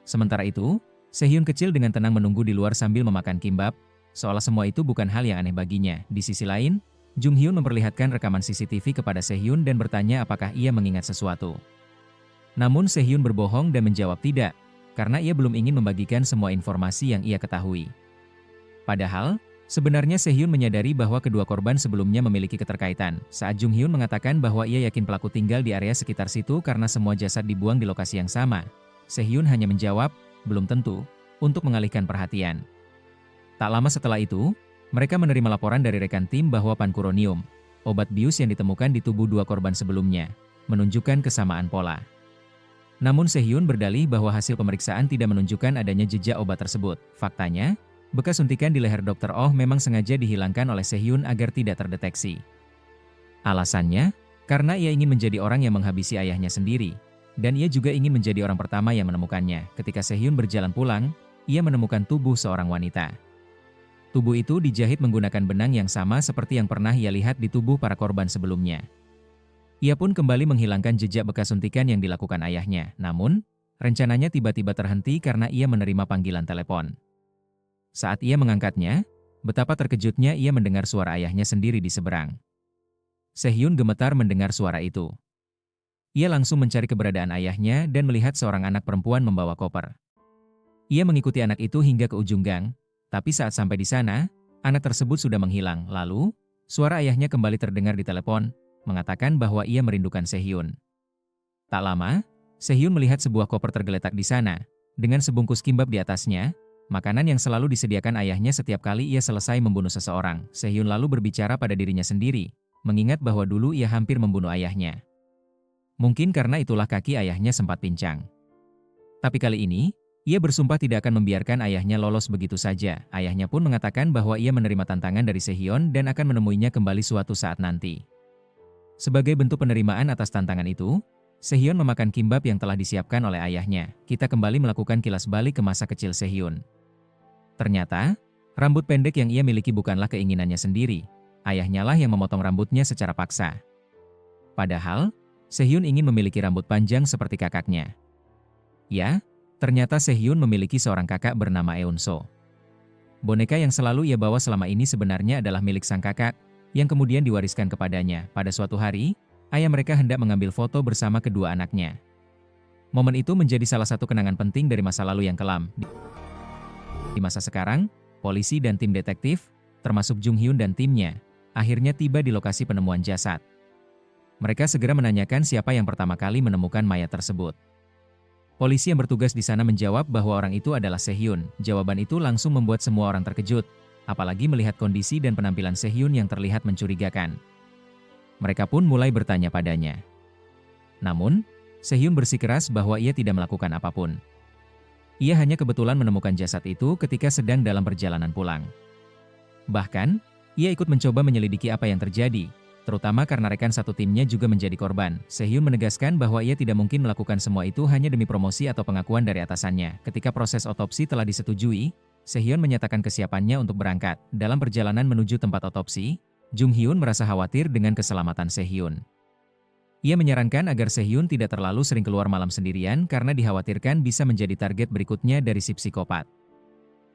Sementara itu, Sehyun kecil dengan tenang menunggu di luar sambil memakan kimbap, seolah semua itu bukan hal yang aneh baginya. Di sisi lain, Jung Hyun memperlihatkan rekaman CCTV kepada Sehyun dan bertanya apakah ia mengingat sesuatu. Namun Sehyun berbohong dan menjawab tidak, karena ia belum ingin membagikan semua informasi yang ia ketahui. Padahal, sebenarnya Sehyun menyadari bahwa kedua korban sebelumnya memiliki keterkaitan. Saat Jung Hyun mengatakan bahwa ia yakin pelaku tinggal di area sekitar situ karena semua jasad dibuang di lokasi yang sama, Sehyun hanya menjawab, belum tentu, untuk mengalihkan perhatian. Tak lama setelah itu, mereka menerima laporan dari rekan tim bahwa pancuronium, obat bius yang ditemukan di tubuh dua korban sebelumnya, menunjukkan kesamaan pola. Namun Sehyun berdalih bahwa hasil pemeriksaan tidak menunjukkan adanya jejak obat tersebut. Faktanya, bekas suntikan di leher Dr. Oh memang sengaja dihilangkan oleh Sehyun agar tidak terdeteksi. Alasannya, karena ia ingin menjadi orang yang menghabisi ayahnya sendiri, dan ia juga ingin menjadi orang pertama yang menemukannya. Ketika Sehyun berjalan pulang, ia menemukan tubuh seorang wanita. Tubuh itu dijahit menggunakan benang yang sama seperti yang pernah ia lihat di tubuh para korban sebelumnya. Ia pun kembali menghilangkan jejak bekas suntikan yang dilakukan ayahnya. Namun, rencananya tiba-tiba terhenti karena ia menerima panggilan telepon. Saat ia mengangkatnya, betapa terkejutnya ia mendengar suara ayahnya sendiri di seberang. Sehyun gemetar mendengar suara itu. Ia langsung mencari keberadaan ayahnya dan melihat seorang anak perempuan membawa koper. Ia mengikuti anak itu hingga ke ujung gang, tapi saat sampai di sana, anak tersebut sudah menghilang. Lalu, suara ayahnya kembali terdengar di telepon, mengatakan bahwa ia merindukan Sehyun. Tak lama, Sehyun melihat sebuah koper tergeletak di sana, dengan sebungkus kimbap di atasnya, makanan yang selalu disediakan ayahnya setiap kali ia selesai membunuh seseorang. Sehyun lalu berbicara pada dirinya sendiri, mengingat bahwa dulu ia hampir membunuh ayahnya. Mungkin karena itulah kaki ayahnya sempat pincang. Tapi kali ini, ia bersumpah tidak akan membiarkan ayahnya lolos begitu saja. Ayahnya pun mengatakan bahwa ia menerima tantangan dari Sehyun dan akan menemuinya kembali suatu saat nanti. Sebagai bentuk penerimaan atas tantangan itu, Sehyun memakan kimbap yang telah disiapkan oleh ayahnya. Kita kembali melakukan kilas balik ke masa kecil Sehyun. Ternyata, rambut pendek yang ia miliki bukanlah keinginannya sendiri. Ayahnya lah yang memotong rambutnya secara paksa. Padahal, Sehyun ingin memiliki rambut panjang seperti kakaknya. Ya, ternyata Sehyun memiliki seorang kakak bernama Eunso. Boneka yang selalu ia bawa selama ini sebenarnya adalah milik sang kakak, yang kemudian diwariskan kepadanya. Pada suatu hari, ayah mereka hendak mengambil foto bersama kedua anaknya. Momen itu menjadi salah satu kenangan penting dari masa lalu yang kelam. Di masa sekarang, polisi dan tim detektif, termasuk Jung Hyun dan timnya, akhirnya tiba di lokasi penemuan jasad. Mereka segera menanyakan siapa yang pertama kali menemukan mayat tersebut. Polisi yang bertugas di sana menjawab bahwa orang itu adalah Sehyun. Jawaban itu langsung membuat semua orang terkejut, apalagi melihat kondisi dan penampilan Sehyun yang terlihat mencurigakan. Mereka pun mulai bertanya padanya. Namun, Sehyun bersikeras bahwa ia tidak melakukan apapun. Ia hanya kebetulan menemukan jasad itu ketika sedang dalam perjalanan pulang. Bahkan, ia ikut mencoba menyelidiki apa yang terjadi, terutama karena rekan satu timnya juga menjadi korban. Sehyun menegaskan bahwa ia tidak mungkin melakukan semua itu hanya demi promosi atau pengakuan dari atasannya. Ketika proses otopsi telah disetujui, Sehyun menyatakan kesiapannya untuk berangkat. Dalam perjalanan menuju tempat otopsi, Jung Hyun merasa khawatir dengan keselamatan Sehyun. Ia menyarankan agar Sehyun tidak terlalu sering keluar malam sendirian karena dikhawatirkan bisa menjadi target berikutnya dari si psikopat.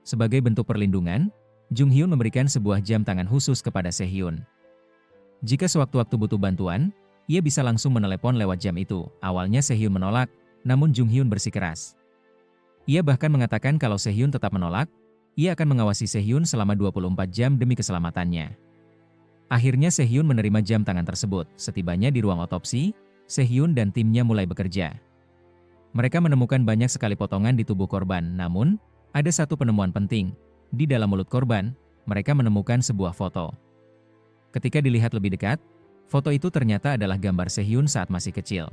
Sebagai bentuk perlindungan, Jung Hyun memberikan sebuah jam tangan khusus kepada Sehyun. Jika sewaktu-waktu butuh bantuan, ia bisa langsung menelepon lewat jam itu. Awalnya Sehyun menolak, namun Jung Hyun bersikeras. Ia bahkan mengatakan kalau Sehyun tetap menolak, ia akan mengawasi Sehyun selama 24 jam demi keselamatannya. Akhirnya Sehyun menerima jam tangan tersebut. Setibanya di ruang otopsi, Sehyun dan timnya mulai bekerja. Mereka menemukan banyak sekali potongan di tubuh korban, namun, ada satu penemuan penting. Di dalam mulut korban, mereka menemukan sebuah foto. Ketika dilihat lebih dekat, foto itu ternyata adalah gambar Sehyun saat masih kecil.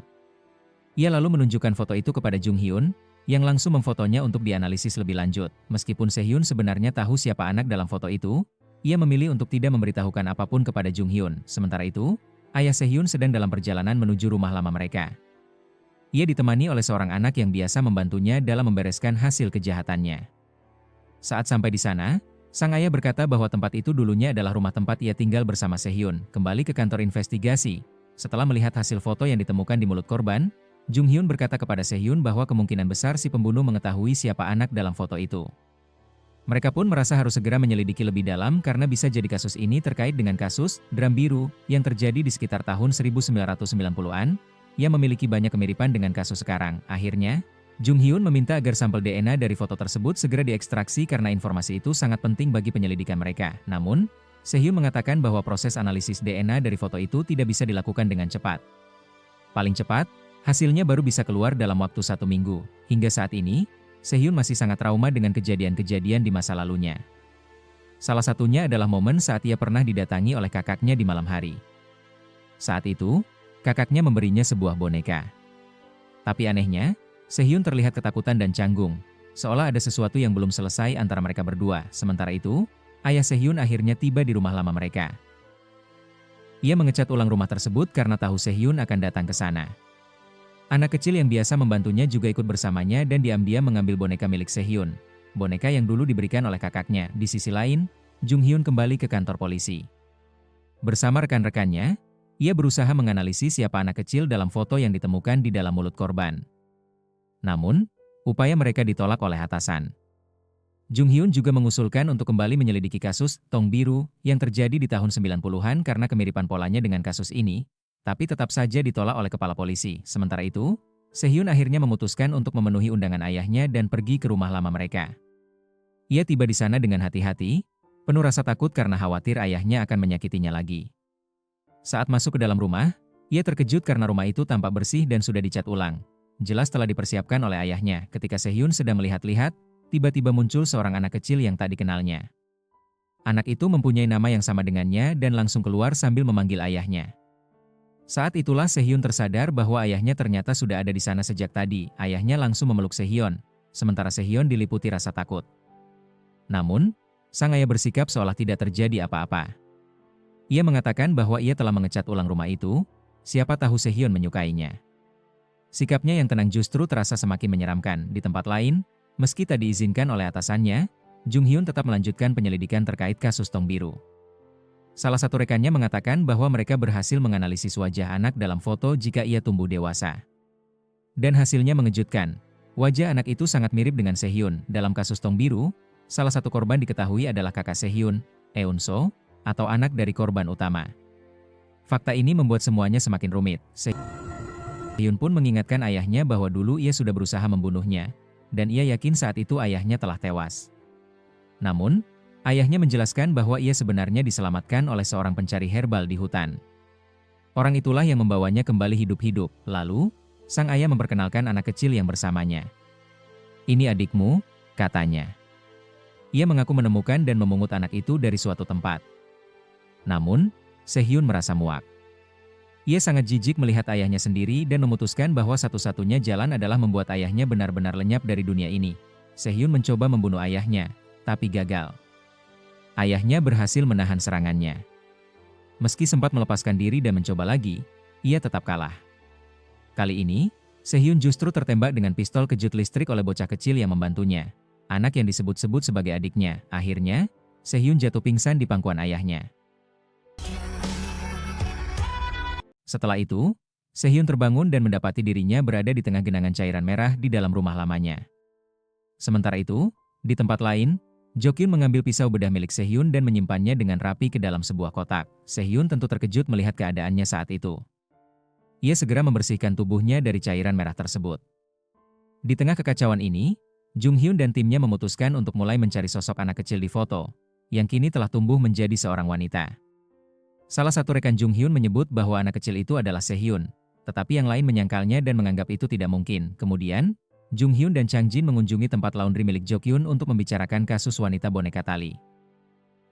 Ia lalu menunjukkan foto itu kepada Jung Hyun, yang langsung memfotonya untuk dianalisis lebih lanjut. Meskipun Sehyun sebenarnya tahu siapa anak dalam foto itu, ia memilih untuk tidak memberitahukan apapun kepada Jung Hyun. Sementara itu, ayah Sehyun sedang dalam perjalanan menuju rumah lama mereka. Ia ditemani oleh seorang anak yang biasa membantunya dalam membereskan hasil kejahatannya. Saat sampai di sana, sang ayah berkata bahwa tempat itu dulunya adalah rumah tempat ia tinggal bersama Sehyun. Kembali ke kantor investigasi, setelah melihat hasil foto yang ditemukan di mulut korban, Jung Hyun berkata kepada Sehyun bahwa kemungkinan besar si pembunuh mengetahui siapa anak dalam foto itu. Mereka pun merasa harus segera menyelidiki lebih dalam karena bisa jadi kasus ini terkait dengan kasus drum biru yang terjadi di sekitar tahun 1990-an, yang memiliki banyak kemiripan dengan kasus sekarang. Akhirnya, Jung Hyun meminta agar sampel DNA dari foto tersebut segera diekstraksi karena informasi itu sangat penting bagi penyelidikan mereka. Namun, Sehyun mengatakan bahwa proses analisis DNA dari foto itu tidak bisa dilakukan dengan cepat. Paling cepat, hasilnya baru bisa keluar dalam waktu 1 minggu. Hingga saat ini, Sehyun masih sangat trauma dengan kejadian-kejadian di masa lalunya. Salah satunya adalah momen saat ia pernah didatangi oleh kakaknya di malam hari. Saat itu, kakaknya memberinya sebuah boneka. Tapi anehnya, Sehyun terlihat ketakutan dan canggung, seolah ada sesuatu yang belum selesai antara mereka berdua. Sementara itu, ayah Sehyun akhirnya tiba di rumah lama mereka. Ia mengecat ulang rumah tersebut karena tahu Sehyun akan datang ke sana. Anak kecil yang biasa membantunya juga ikut bersamanya dan diam-diam mengambil boneka milik Sehyun. Boneka yang dulu diberikan oleh kakaknya. Di sisi lain, Jung Hyun kembali ke kantor polisi. Bersama rekan-rekannya, ia berusaha menganalisis siapa anak kecil dalam foto yang ditemukan di dalam mulut korban. Namun, upaya mereka ditolak oleh atasan. Jung Hyun juga mengusulkan untuk kembali menyelidiki kasus Tong Biru yang terjadi di tahun 90-an karena kemiripan polanya dengan kasus ini, tapi tetap saja ditolak oleh kepala polisi. Sementara itu, Sehyun akhirnya memutuskan untuk memenuhi undangan ayahnya dan pergi ke rumah lama mereka. Ia tiba di sana dengan hati-hati, penuh rasa takut karena khawatir ayahnya akan menyakitinya lagi. Saat masuk ke dalam rumah, ia terkejut karena rumah itu tampak bersih dan sudah dicat ulang. Jelas telah dipersiapkan oleh ayahnya. Ketika Sehyun sedang melihat-lihat, tiba-tiba muncul seorang anak kecil yang tak dikenalnya. Anak itu mempunyai nama yang sama dengannya dan langsung keluar sambil memanggil ayahnya. Saat itulah Sehyun tersadar bahwa ayahnya ternyata sudah ada di sana sejak tadi. Ayahnya langsung memeluk Sehyun, sementara Sehyun diliputi rasa takut. Namun, sang ayah bersikap seolah tidak terjadi apa-apa. Ia mengatakan bahwa ia telah mengecat ulang rumah itu, siapa tahu Sehyun menyukainya. Sikapnya yang tenang justru terasa semakin menyeramkan. Di tempat lain, meski tak diizinkan oleh atasannya, Jung Hyun tetap melanjutkan penyelidikan terkait kasus Tong Biru. Salah satu rekannya mengatakan bahwa mereka berhasil menganalisis wajah anak dalam foto jika ia tumbuh dewasa. Dan hasilnya mengejutkan. Wajah anak itu sangat mirip dengan Sehyun. Dalam kasus Tong Biru, salah satu korban diketahui adalah kakak Sehyun, Eun-so, atau anak dari korban utama. Fakta ini membuat semuanya semakin rumit. Sehyun pun mengingatkan ayahnya bahwa dulu ia sudah berusaha membunuhnya, dan ia yakin saat itu ayahnya telah tewas. Namun, ayahnya menjelaskan bahwa ia sebenarnya diselamatkan oleh seorang pencari herbal di hutan. Orang itulah yang membawanya kembali hidup-hidup. Lalu, sang ayah memperkenalkan anak kecil yang bersamanya. "Ini adikmu," katanya. Ia mengaku menemukan dan memungut anak itu dari suatu tempat. Namun, Sehyun merasa muak. Ia sangat jijik melihat ayahnya sendiri dan memutuskan bahwa satu-satunya jalan adalah membuat ayahnya benar-benar lenyap dari dunia ini. Sehyun mencoba membunuh ayahnya, tapi gagal. Ayahnya berhasil menahan serangannya. Meski sempat melepaskan diri dan mencoba lagi, ia tetap kalah. Kali ini, Sehyun justru tertembak dengan pistol kejut listrik oleh bocah kecil yang membantunya, anak yang disebut-sebut sebagai adiknya. Akhirnya, Sehyun jatuh pingsan di pangkuan ayahnya. Setelah itu, Sehyun terbangun dan mendapati dirinya berada di tengah genangan cairan merah di dalam rumah lamanya. Sementara itu, di tempat lain, Jo-kyun mengambil pisau bedah milik Sehyun dan menyimpannya dengan rapi ke dalam sebuah kotak. Sehyun tentu terkejut melihat keadaannya saat itu. Ia segera membersihkan tubuhnya dari cairan merah tersebut. Di tengah kekacauan ini, Jung Hyun dan timnya memutuskan untuk mulai mencari sosok anak kecil di foto, yang kini telah tumbuh menjadi seorang wanita. Salah satu rekan Jung Hyun menyebut bahwa anak kecil itu adalah Sehyun, tetapi yang lain menyangkalnya dan menganggap itu tidak mungkin. Kemudian, Jung Hyun dan Chang Jin mengunjungi tempat laundry milik Jo-kyun untuk membicarakan kasus wanita boneka tali.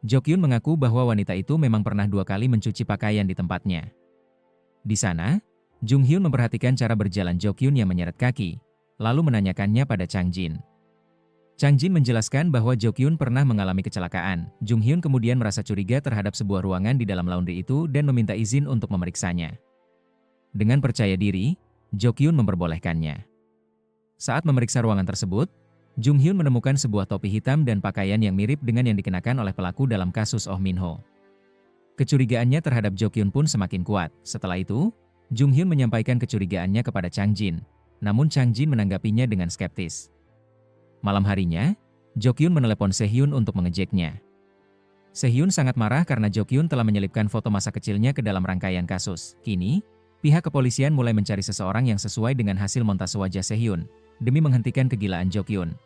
Jo-kyun mengaku bahwa wanita itu memang pernah 2 kali mencuci pakaian di tempatnya. Di sana, Jung Hyun memperhatikan cara berjalan Jo-kyun yang menyeret kaki, lalu menanyakannya pada Chang Jin. Chang Jin menjelaskan bahwa Jo-kyun pernah mengalami kecelakaan. Jung Hyun kemudian merasa curiga terhadap sebuah ruangan di dalam laundry itu dan meminta izin untuk memeriksanya. Dengan percaya diri, Jo-kyun memperbolehkannya. Saat memeriksa ruangan tersebut, Jung Hyun menemukan sebuah topi hitam dan pakaian yang mirip dengan yang dikenakan oleh pelaku dalam kasus Oh Min-ho. Kecurigaannya terhadap Jo-kyun pun semakin kuat. Setelah itu, Jung Hyun menyampaikan kecurigaannya kepada Chang Jin, namun Chang Jin menanggapinya dengan skeptis. Malam harinya, Jo-kyun menelepon Sehyun untuk mengejeknya. Sehyun sangat marah karena Jo-kyun telah menyelipkan foto masa kecilnya ke dalam rangkaian kasus. Kini, pihak kepolisian mulai mencari seseorang yang sesuai dengan hasil montase wajah Sehyun, demi menghentikan kegilaan Jo-kyun.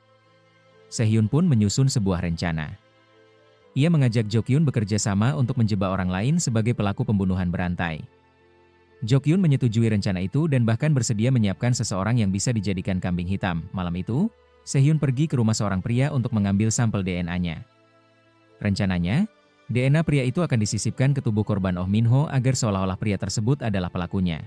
Sehyun pun menyusun sebuah rencana. Ia mengajak Jo-kyun bekerja sama untuk menjebak orang lain sebagai pelaku pembunuhan berantai. Jo-kyun menyetujui rencana itu dan bahkan bersedia menyiapkan seseorang yang bisa dijadikan kambing hitam. Malam itu, Sehyun pergi ke rumah seorang pria untuk mengambil sampel DNA-nya. Rencananya, DNA pria itu akan disisipkan ke tubuh korban Oh Min-ho agar seolah-olah pria tersebut adalah pelakunya.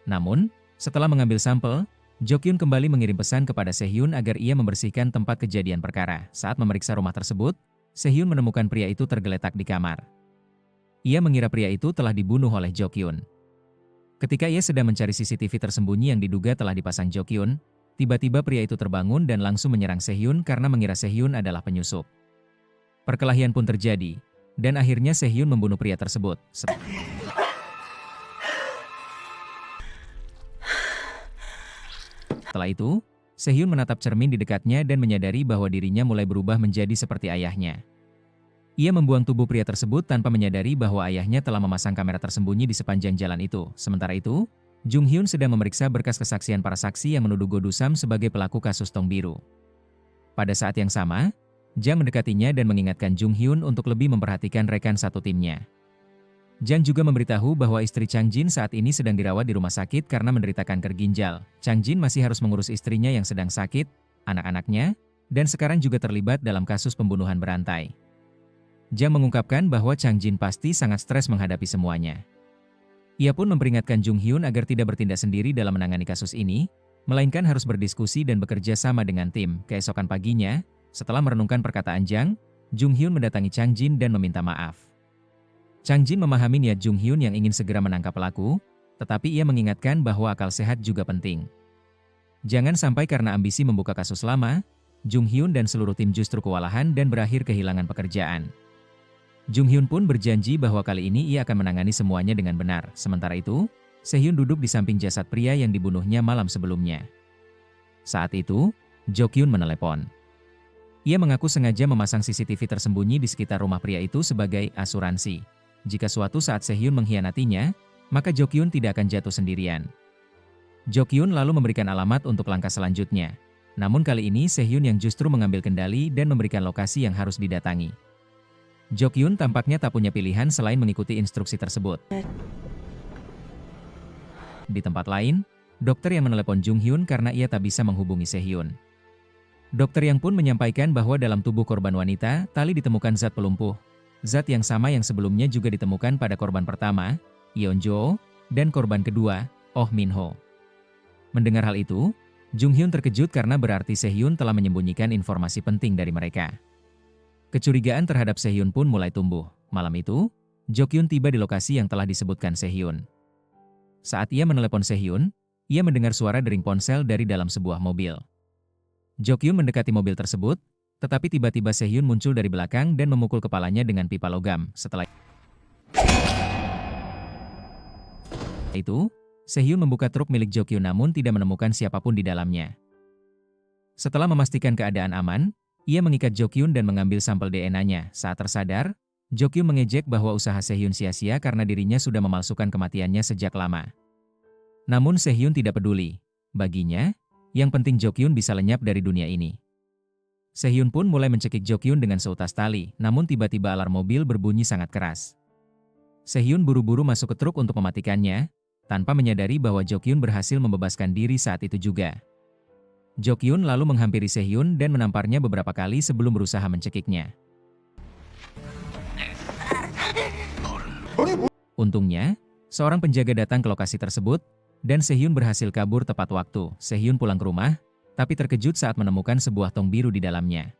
Namun, Setelah mengambil sampel, Jo Kyun kembali mengirim pesan kepada Sehyun agar ia membersihkan tempat kejadian perkara. Saat memeriksa rumah tersebut, Sehyun menemukan pria itu tergeletak di kamar. Ia mengira pria itu telah dibunuh oleh Jo Kyun. Ketika ia sedang mencari CCTV tersembunyi yang diduga telah dipasang Jo Kyun, tiba-tiba pria itu terbangun dan langsung menyerang Sehyun karena mengira Sehyun adalah penyusup. Perkelahian pun terjadi, dan akhirnya Sehyun membunuh pria tersebut. Setelah itu, Sehyun menatap cermin di dekatnya dan menyadari bahwa dirinya mulai berubah menjadi seperti ayahnya. Ia membuang tubuh pria tersebut tanpa menyadari bahwa ayahnya telah memasang kamera tersembunyi di sepanjang jalan itu. Sementara itu, Jung Hyun sedang memeriksa berkas kesaksian para saksi yang menuduh Go Do-sam sebagai pelaku kasus tong biru. Pada saat yang sama, Jang mendekatinya dan mengingatkan Jung Hyun untuk lebih memperhatikan rekan satu timnya. Jang juga memberitahu bahwa istri Chang Jin saat ini sedang dirawat di rumah sakit karena menderita kanker ginjal. Chang Jin masih harus mengurus istrinya yang sedang sakit, anak-anaknya, dan sekarang juga terlibat dalam kasus pembunuhan berantai. Jang mengungkapkan bahwa Chang Jin pasti sangat stres menghadapi semuanya. Ia pun memperingatkan Jung Hyun agar tidak bertindak sendiri dalam menangani kasus ini, melainkan harus berdiskusi dan bekerja sama dengan tim. Keesokan paginya, setelah merenungkan perkataan Jang, Jung Hyun mendatangi Chang Jin dan meminta maaf. Chang Jin memahami niat Jung Hyun yang ingin segera menangkap pelaku, tetapi ia mengingatkan bahwa akal sehat juga penting. Jangan sampai karena ambisi membuka kasus lama, Jung Hyun dan seluruh tim justru kewalahan dan berakhir kehilangan pekerjaan. Jung Hyun pun berjanji bahwa kali ini ia akan menangani semuanya dengan benar. Sementara itu, Sehyun duduk di samping jasad pria yang dibunuhnya malam sebelumnya. Saat itu, Jo Kyun menelepon. Ia mengaku sengaja memasang CCTV tersembunyi di sekitar rumah pria itu sebagai asuransi. Jika suatu saat Sehyun mengkhianatinya, maka Jo Kyun tidak akan jatuh sendirian. Jo Kyun lalu memberikan alamat untuk langkah selanjutnya. Namun kali ini Sehyun yang justru mengambil kendali dan memberikan lokasi yang harus didatangi. Jo Kyun tampaknya tak punya pilihan selain mengikuti instruksi tersebut. Di tempat lain, dokter yang menelepon Jung Hyun karena ia tak bisa menghubungi Sehyun. Dokter yang pun menyampaikan bahwa dalam tubuh korban wanita, tali ditemukan zat pelumpuh. Zat yang sama yang sebelumnya juga ditemukan pada korban pertama, Yeon Jo, dan korban kedua, Oh Min Ho. Mendengar hal itu, Jung Hyun terkejut karena berarti Sehyun telah menyembunyikan informasi penting dari mereka. Kecurigaan terhadap Sehyun pun mulai tumbuh. Malam itu, Jo Kyun tiba di lokasi yang telah disebutkan Sehyun. Saat ia menelepon Sehyun, ia mendengar suara dering ponsel dari dalam sebuah mobil. Jo Kyun mendekati mobil tersebut, tetapi tiba-tiba Sehyun muncul dari belakang dan memukul kepalanya dengan pipa logam. Setelah itu, Sehyun membuka truk milik Jo Kyun namun tidak menemukan siapapun di dalamnya. Setelah memastikan keadaan aman, ia mengikat Jo Kyun dan mengambil sampel DNA-nya. Saat tersadar, Jo Kyun mengejek bahwa usaha Sehyun sia-sia karena dirinya sudah memalsukan kematiannya sejak lama. Namun Sehyun tidak peduli. Baginya, yang penting Jo Kyun bisa lenyap dari dunia ini. Sehyun pun mulai mencekik Jo Kyun dengan seutas tali, namun tiba-tiba alarm mobil berbunyi sangat keras. Sehyun buru-buru masuk ke truk untuk mematikannya, tanpa menyadari bahwa Jo Kyun berhasil membebaskan diri saat itu juga. Jo Kyun lalu menghampiri Sehyun dan menamparnya beberapa kali sebelum berusaha mencekiknya. Untungnya, seorang penjaga datang ke lokasi tersebut, dan Sehyun berhasil kabur tepat waktu. Sehyun pulang ke rumah, tapi terkejut saat menemukan sebuah tong biru di dalamnya.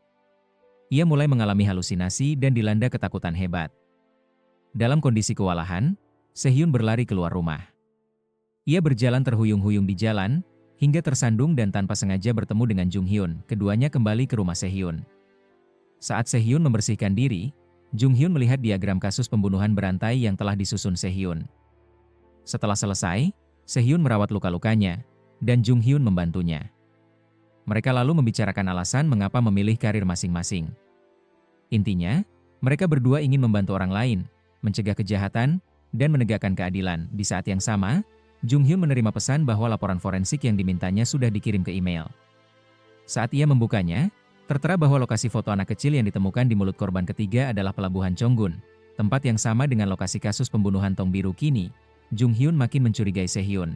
Ia mulai mengalami halusinasi dan dilanda ketakutan hebat. Dalam kondisi kewalahan, Sehyun berlari keluar rumah. Ia berjalan terhuyung-huyung di jalan, hingga tersandung dan tanpa sengaja bertemu dengan Jung Hyun. Keduanya kembali ke rumah Sehyun. Saat Sehyun membersihkan diri, Jung Hyun melihat diagram kasus pembunuhan berantai yang telah disusun Sehyun. Setelah selesai, Sehyun merawat luka-lukanya, dan Jung Hyun membantunya. Mereka lalu membicarakan alasan mengapa memilih karir masing-masing. Intinya, mereka berdua ingin membantu orang lain, mencegah kejahatan, dan menegakkan keadilan. Di saat yang sama, Jung Hyun menerima pesan bahwa laporan forensik yang dimintanya sudah dikirim ke email. Saat ia membukanya, tertera bahwa lokasi foto anak kecil yang ditemukan di mulut korban ketiga adalah Pelabuhan Chonggun, tempat yang sama dengan lokasi kasus pembunuhan Tong Biru. Kini, Jung Hyun makin mencurigai Sehyun.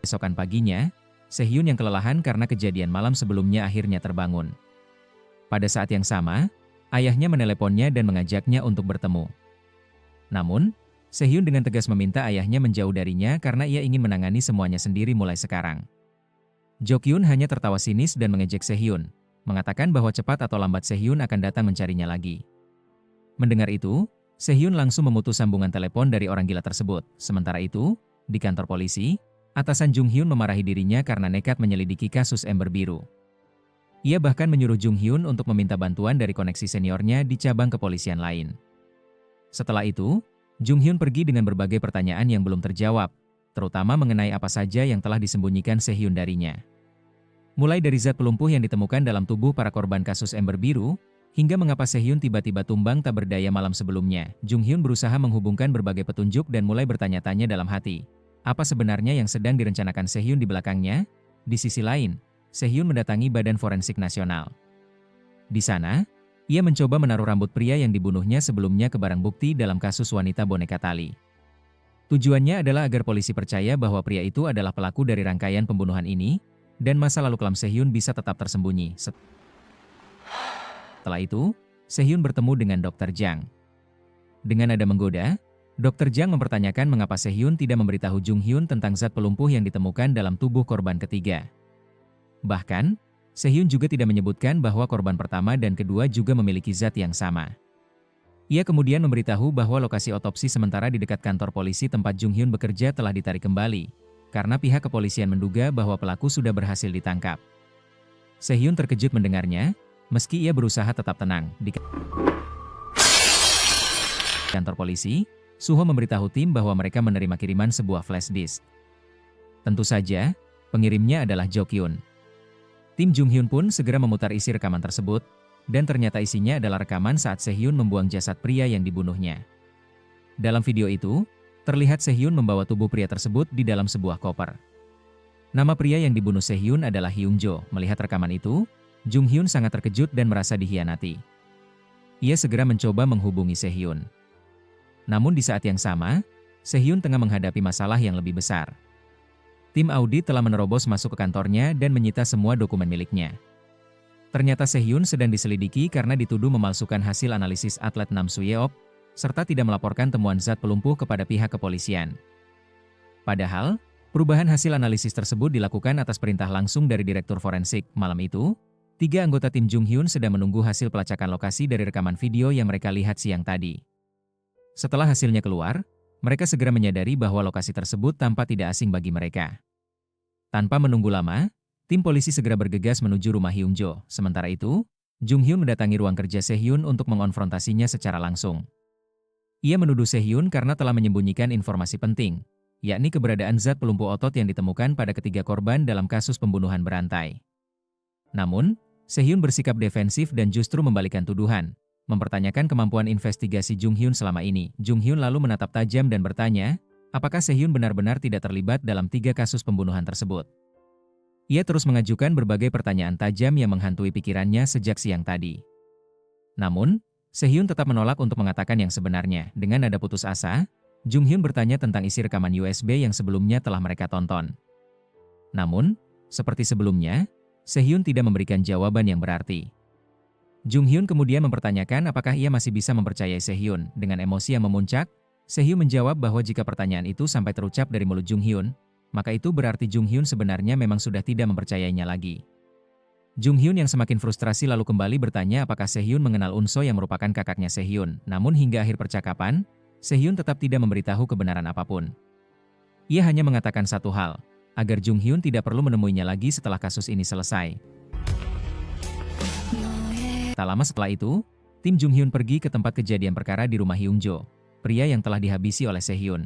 Esokan paginya, Sehyun yang kelelahan karena kejadian malam sebelumnya akhirnya terbangun. Pada saat yang sama, ayahnya meneleponnya dan mengajaknya untuk bertemu. Namun, Sehyun dengan tegas meminta ayahnya menjauh darinya karena ia ingin menangani semuanya sendiri mulai sekarang. Jo-kyun hanya tertawa sinis dan mengejek Sehyun, mengatakan bahwa cepat atau lambat Sehyun akan datang mencarinya lagi. Mendengar itu, Sehyun langsung memutus sambungan telepon dari orang gila tersebut. Sementara itu, di kantor polisi, atasan Jung Hyun memarahi dirinya karena nekat menyelidiki kasus Ember Biru. Ia bahkan menyuruh Jung Hyun untuk meminta bantuan dari koneksi seniornya di cabang kepolisian lain. Setelah itu, Jung Hyun pergi dengan berbagai pertanyaan yang belum terjawab, terutama mengenai apa saja yang telah disembunyikan Sehyun darinya. Mulai dari zat pelumpuh yang ditemukan dalam tubuh para korban kasus Ember Biru, hingga mengapa Sehyun tiba-tiba tumbang tak berdaya malam sebelumnya, Jung Hyun berusaha menghubungkan berbagai petunjuk dan mulai bertanya-tanya dalam hati. Apa sebenarnya yang sedang direncanakan Sehyun di belakangnya? Di sisi lain, Sehyun mendatangi Badan Forensik Nasional. Di sana, ia mencoba menaruh rambut pria yang dibunuhnya sebelumnya ke barang bukti dalam kasus wanita boneka tali. Tujuannya adalah agar polisi percaya bahwa pria itu adalah pelaku dari rangkaian pembunuhan ini, dan masa lalu kelam Sehyun bisa tetap tersembunyi. Setelah itu, Sehyun bertemu dengan Dr. Jang. Dengan nada menggoda, Dr. Jang mempertanyakan mengapa Sehyun tidak memberitahu Jung Hyun tentang zat pelumpuh yang ditemukan dalam tubuh korban ketiga. Bahkan, Sehyun juga tidak menyebutkan bahwa korban pertama dan kedua juga memiliki zat yang sama. Ia kemudian memberitahu bahwa lokasi otopsi sementara di dekat kantor polisi tempat Jung Hyun bekerja telah ditarik kembali, karena pihak kepolisian menduga bahwa pelaku sudah berhasil ditangkap. Sehyun terkejut mendengarnya, meski ia berusaha tetap tenang. Di kantor polisi, Suho memberitahu tim bahwa mereka menerima kiriman sebuah flash disk. Tentu saja, pengirimnya adalah Jo-kyun. Tim Jung Hyun pun segera memutar isi rekaman tersebut, dan ternyata isinya adalah rekaman saat Sehyun membuang jasad pria yang dibunuhnya. Dalam video itu, terlihat Sehyun membawa tubuh pria tersebut di dalam sebuah koper. Nama pria yang dibunuh Sehyun adalah Hyung-jo. Melihat rekaman itu, Jung Hyun sangat terkejut dan merasa dikhianati. Ia segera mencoba menghubungi Sehyun. Namun di saat yang sama, Sehyun tengah menghadapi masalah yang lebih besar. Tim audit telah menerobos masuk ke kantornya dan menyita semua dokumen miliknya. Ternyata Sehyun sedang diselidiki karena dituduh memalsukan hasil analisis atlet Nam Suyeop, serta tidak melaporkan temuan zat pelumpuh kepada pihak kepolisian. Padahal, perubahan hasil analisis tersebut dilakukan atas perintah langsung dari Direktur Forensik. Malam itu, 3 anggota tim Jung Hyun sedang menunggu hasil pelacakan lokasi dari rekaman video yang mereka lihat siang tadi. Setelah hasilnya keluar, mereka segera menyadari bahwa lokasi tersebut tampak tidak asing bagi mereka. Tanpa menunggu lama, tim polisi segera bergegas menuju rumah Hyung-jo. Sementara itu, Jung Hyun mendatangi ruang kerja Sehyun untuk mengonfrontasinya secara langsung. Ia menuduh Sehyun karena telah menyembunyikan informasi penting, yakni keberadaan zat pelumpuh otot yang ditemukan pada ketiga korban dalam kasus pembunuhan berantai. Namun, Sehyun bersikap defensif dan justru membalikkan tuduhan, mempertanyakan kemampuan investigasi Jung Hyun selama ini. Jung Hyun lalu menatap tajam dan bertanya, apakah Sehyun benar-benar tidak terlibat dalam 3 kasus pembunuhan tersebut. Ia terus mengajukan berbagai pertanyaan tajam yang menghantui pikirannya sejak siang tadi. Namun, Sehyun tetap menolak untuk mengatakan yang sebenarnya. Dengan nada putus asa, Jung Hyun bertanya tentang isi rekaman USB yang sebelumnya telah mereka tonton. Namun, seperti sebelumnya, Sehyun tidak memberikan jawaban yang berarti. Jung Hyun kemudian mempertanyakan apakah ia masih bisa mempercayai Sehyun. Dengan emosi yang memuncak, Sehyun menjawab bahwa jika pertanyaan itu sampai terucap dari mulut Jung Hyun, maka itu berarti Jung Hyun sebenarnya memang sudah tidak mempercayainya lagi. Jung Hyun yang semakin frustrasi lalu kembali bertanya apakah Sehyun mengenal Unso yang merupakan kakaknya Sehyun. Namun hingga akhir percakapan, Sehyun tetap tidak memberitahu kebenaran apapun. Ia hanya mengatakan satu hal, agar Jung Hyun tidak perlu menemuinya lagi setelah kasus ini selesai. Tak lama setelah itu, tim Jung Hyun pergi ke tempat kejadian perkara di rumah Hyung-jo, pria yang telah dihabisi oleh Sehyun.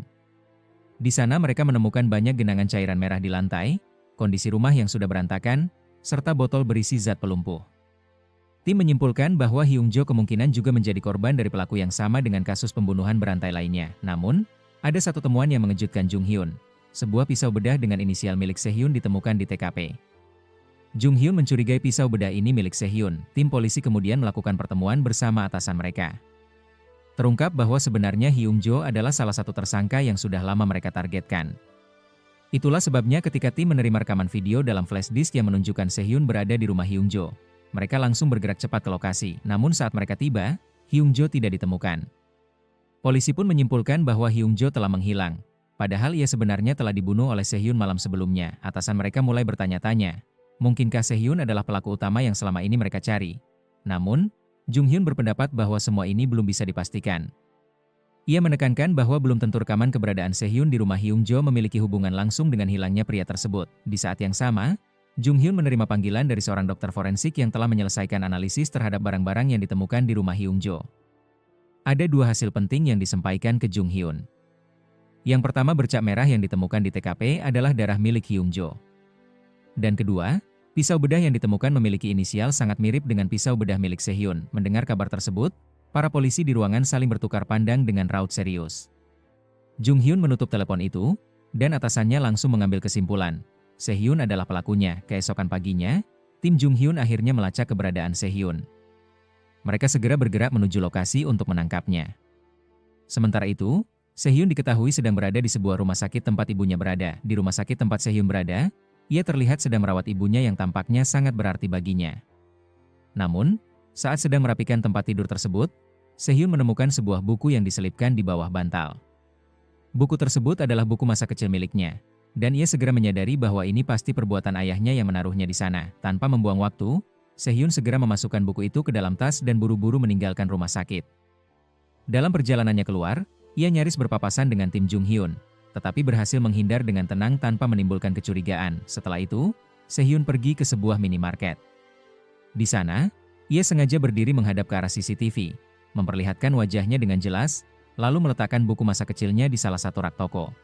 Di sana mereka menemukan banyak genangan cairan merah di lantai, kondisi rumah yang sudah berantakan, serta botol berisi zat pelumpuh. Tim menyimpulkan bahwa Hyung-jo kemungkinan juga menjadi korban dari pelaku yang sama dengan kasus pembunuhan berantai lainnya. Namun, ada satu temuan yang mengejutkan Jung Hyun. Sebuah pisau bedah dengan inisial milik Sehyun ditemukan di TKP. Jung Hyun mencurigai pisau bedah ini milik Sehyun. Tim polisi kemudian melakukan pertemuan bersama atasan mereka. Terungkap bahwa sebenarnya Hyung-jo adalah salah satu tersangka yang sudah lama mereka targetkan. Itulah sebabnya ketika tim menerima rekaman video dalam flash disk yang menunjukkan Sehyun berada di rumah Hyung-jo, mereka langsung bergerak cepat ke lokasi. Namun saat mereka tiba, Hyung-jo tidak ditemukan. Polisi pun menyimpulkan bahwa Hyung-jo telah menghilang. Padahal ia sebenarnya telah dibunuh oleh Sehhyun malam sebelumnya. Atasan mereka mulai bertanya-tanya, mungkinkah Sehhyun adalah pelaku utama yang selama ini mereka cari? Namun, Jung-hyun berpendapat bahwa semua ini belum bisa dipastikan. Ia menekankan bahwa belum tentu rekaman keberadaan Sehhyun di rumah Hyung-jo memiliki hubungan langsung dengan hilangnya pria tersebut. Di saat yang sama, Jung-hyun menerima panggilan dari seorang dokter forensik yang telah menyelesaikan analisis terhadap barang-barang yang ditemukan di rumah Hyung-jo. Ada dua hasil penting yang disampaikan ke Jung-hyun. Yang pertama, bercak merah yang ditemukan di TKP adalah darah milik Hyung-jo. Dan kedua, pisau bedah yang ditemukan memiliki inisial sangat mirip dengan pisau bedah milik Sehhyun. Mendengar kabar tersebut, para polisi di ruangan saling bertukar pandang dengan raut serius. Jung-hyun menutup telepon itu, dan atasannya langsung mengambil kesimpulan. Sehhyun adalah pelakunya. Keesokan paginya, tim Jung-hyun akhirnya melacak keberadaan Sehhyun. Mereka segera bergerak menuju lokasi untuk menangkapnya. Sementara itu, Sehhyun diketahui sedang berada di sebuah rumah sakit tempat ibunya berada. Di rumah sakit tempat Sehhyun berada, ia terlihat sedang merawat ibunya yang tampaknya sangat berarti baginya. Namun, saat sedang merapikan tempat tidur tersebut, Sehhyun menemukan sebuah buku yang diselipkan di bawah bantal. Buku tersebut adalah buku masa kecil miliknya, dan ia segera menyadari bahwa ini pasti perbuatan ayahnya yang menaruhnya di sana. Tanpa membuang waktu, Sehhyun segera memasukkan buku itu ke dalam tas dan buru-buru meninggalkan rumah sakit. Dalam perjalanannya keluar, ia nyaris berpapasan dengan tim Jung-hyun, tetapi berhasil menghindar dengan tenang tanpa menimbulkan kecurigaan. Setelah itu, Sehhyun pergi ke sebuah minimarket. Di sana, ia sengaja berdiri menghadap ke arah CCTV, memperlihatkan wajahnya dengan jelas, lalu meletakkan buku masa kecilnya di salah satu rak toko.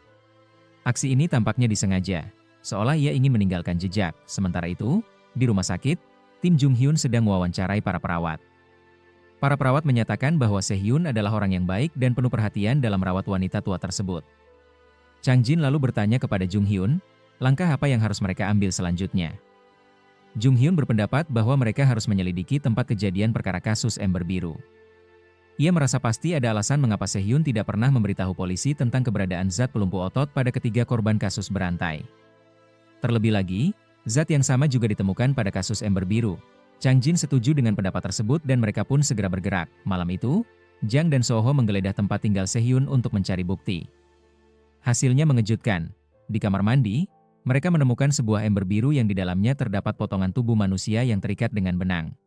Aksi ini tampaknya disengaja, seolah ia ingin meninggalkan jejak. Sementara itu, di rumah sakit, tim Jung-hyun sedang mewawancarai para perawat. Para perawat menyatakan bahwa Sehhyun adalah orang yang baik dan penuh perhatian dalam merawat wanita tua tersebut. Chang Jin lalu bertanya kepada Jung-hyun, langkah apa yang harus mereka ambil selanjutnya. Jung-hyun berpendapat bahwa mereka harus menyelidiki tempat kejadian perkara kasus ember biru. Ia merasa pasti ada alasan mengapa Sehhyun tidak pernah memberitahu polisi tentang keberadaan zat pelumpuh otot pada ketiga korban kasus berantai. Terlebih lagi, zat yang sama juga ditemukan pada kasus ember biru. Chang Jin setuju dengan pendapat tersebut dan mereka pun segera bergerak. Malam itu, Jang dan Soho menggeledah tempat tinggal Sehhyun untuk mencari bukti. Hasilnya mengejutkan. Di kamar mandi, mereka menemukan sebuah ember biru yang di dalamnya terdapat potongan tubuh manusia yang terikat dengan benang.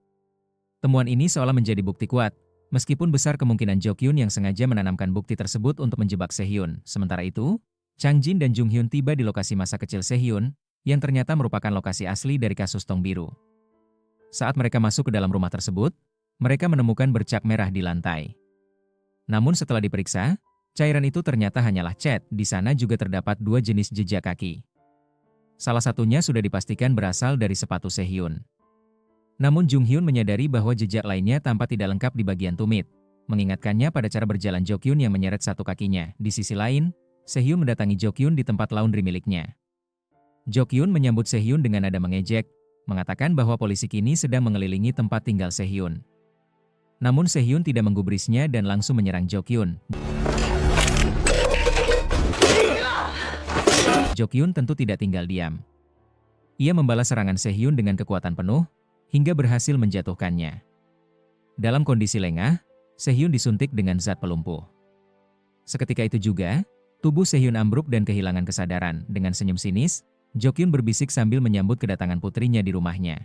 Temuan ini seolah menjadi bukti kuat, meskipun besar kemungkinan Jo Kyun yang sengaja menanamkan bukti tersebut untuk menjebak Sehhyun. Sementara itu, Chang Jin dan Jung Hyun tiba di lokasi masa kecil Sehhyun, yang ternyata merupakan lokasi asli dari kasus tong biru. Saat mereka masuk ke dalam rumah tersebut, mereka menemukan bercak merah di lantai. Namun setelah diperiksa, cairan itu ternyata hanyalah cat. Di sana juga terdapat dua jenis jejak kaki. Salah satunya sudah dipastikan berasal dari sepatu Sehhyun. Namun Jung Hyun menyadari bahwa jejak lainnya tampak tidak lengkap di bagian tumit, mengingatkannya pada cara berjalan Jo Kyun yang menyeret satu kakinya. Di sisi lain, Sehhyun mendatangi Jo Kyun di tempat laundry miliknya. Jo Kyun menyambut Sehhyun dengan nada mengejek, mengatakan bahwa polisi kini sedang mengelilingi tempat tinggal Sehhyun. Namun Sehhyun tidak menggubrisnya dan langsung menyerang Jo Kyun. Jo Kyun tentu tidak tinggal diam. Ia membalas serangan Sehhyun dengan kekuatan penuh, hingga berhasil menjatuhkannya. Dalam kondisi lengah, Sehhyun disuntik dengan zat pelumpuh. Seketika itu juga, tubuh Sehhyun ambruk dan kehilangan kesadaran. Dengan senyum sinis, Jo Kyun berbisik sambil menyambut kedatangan putrinya di rumahnya.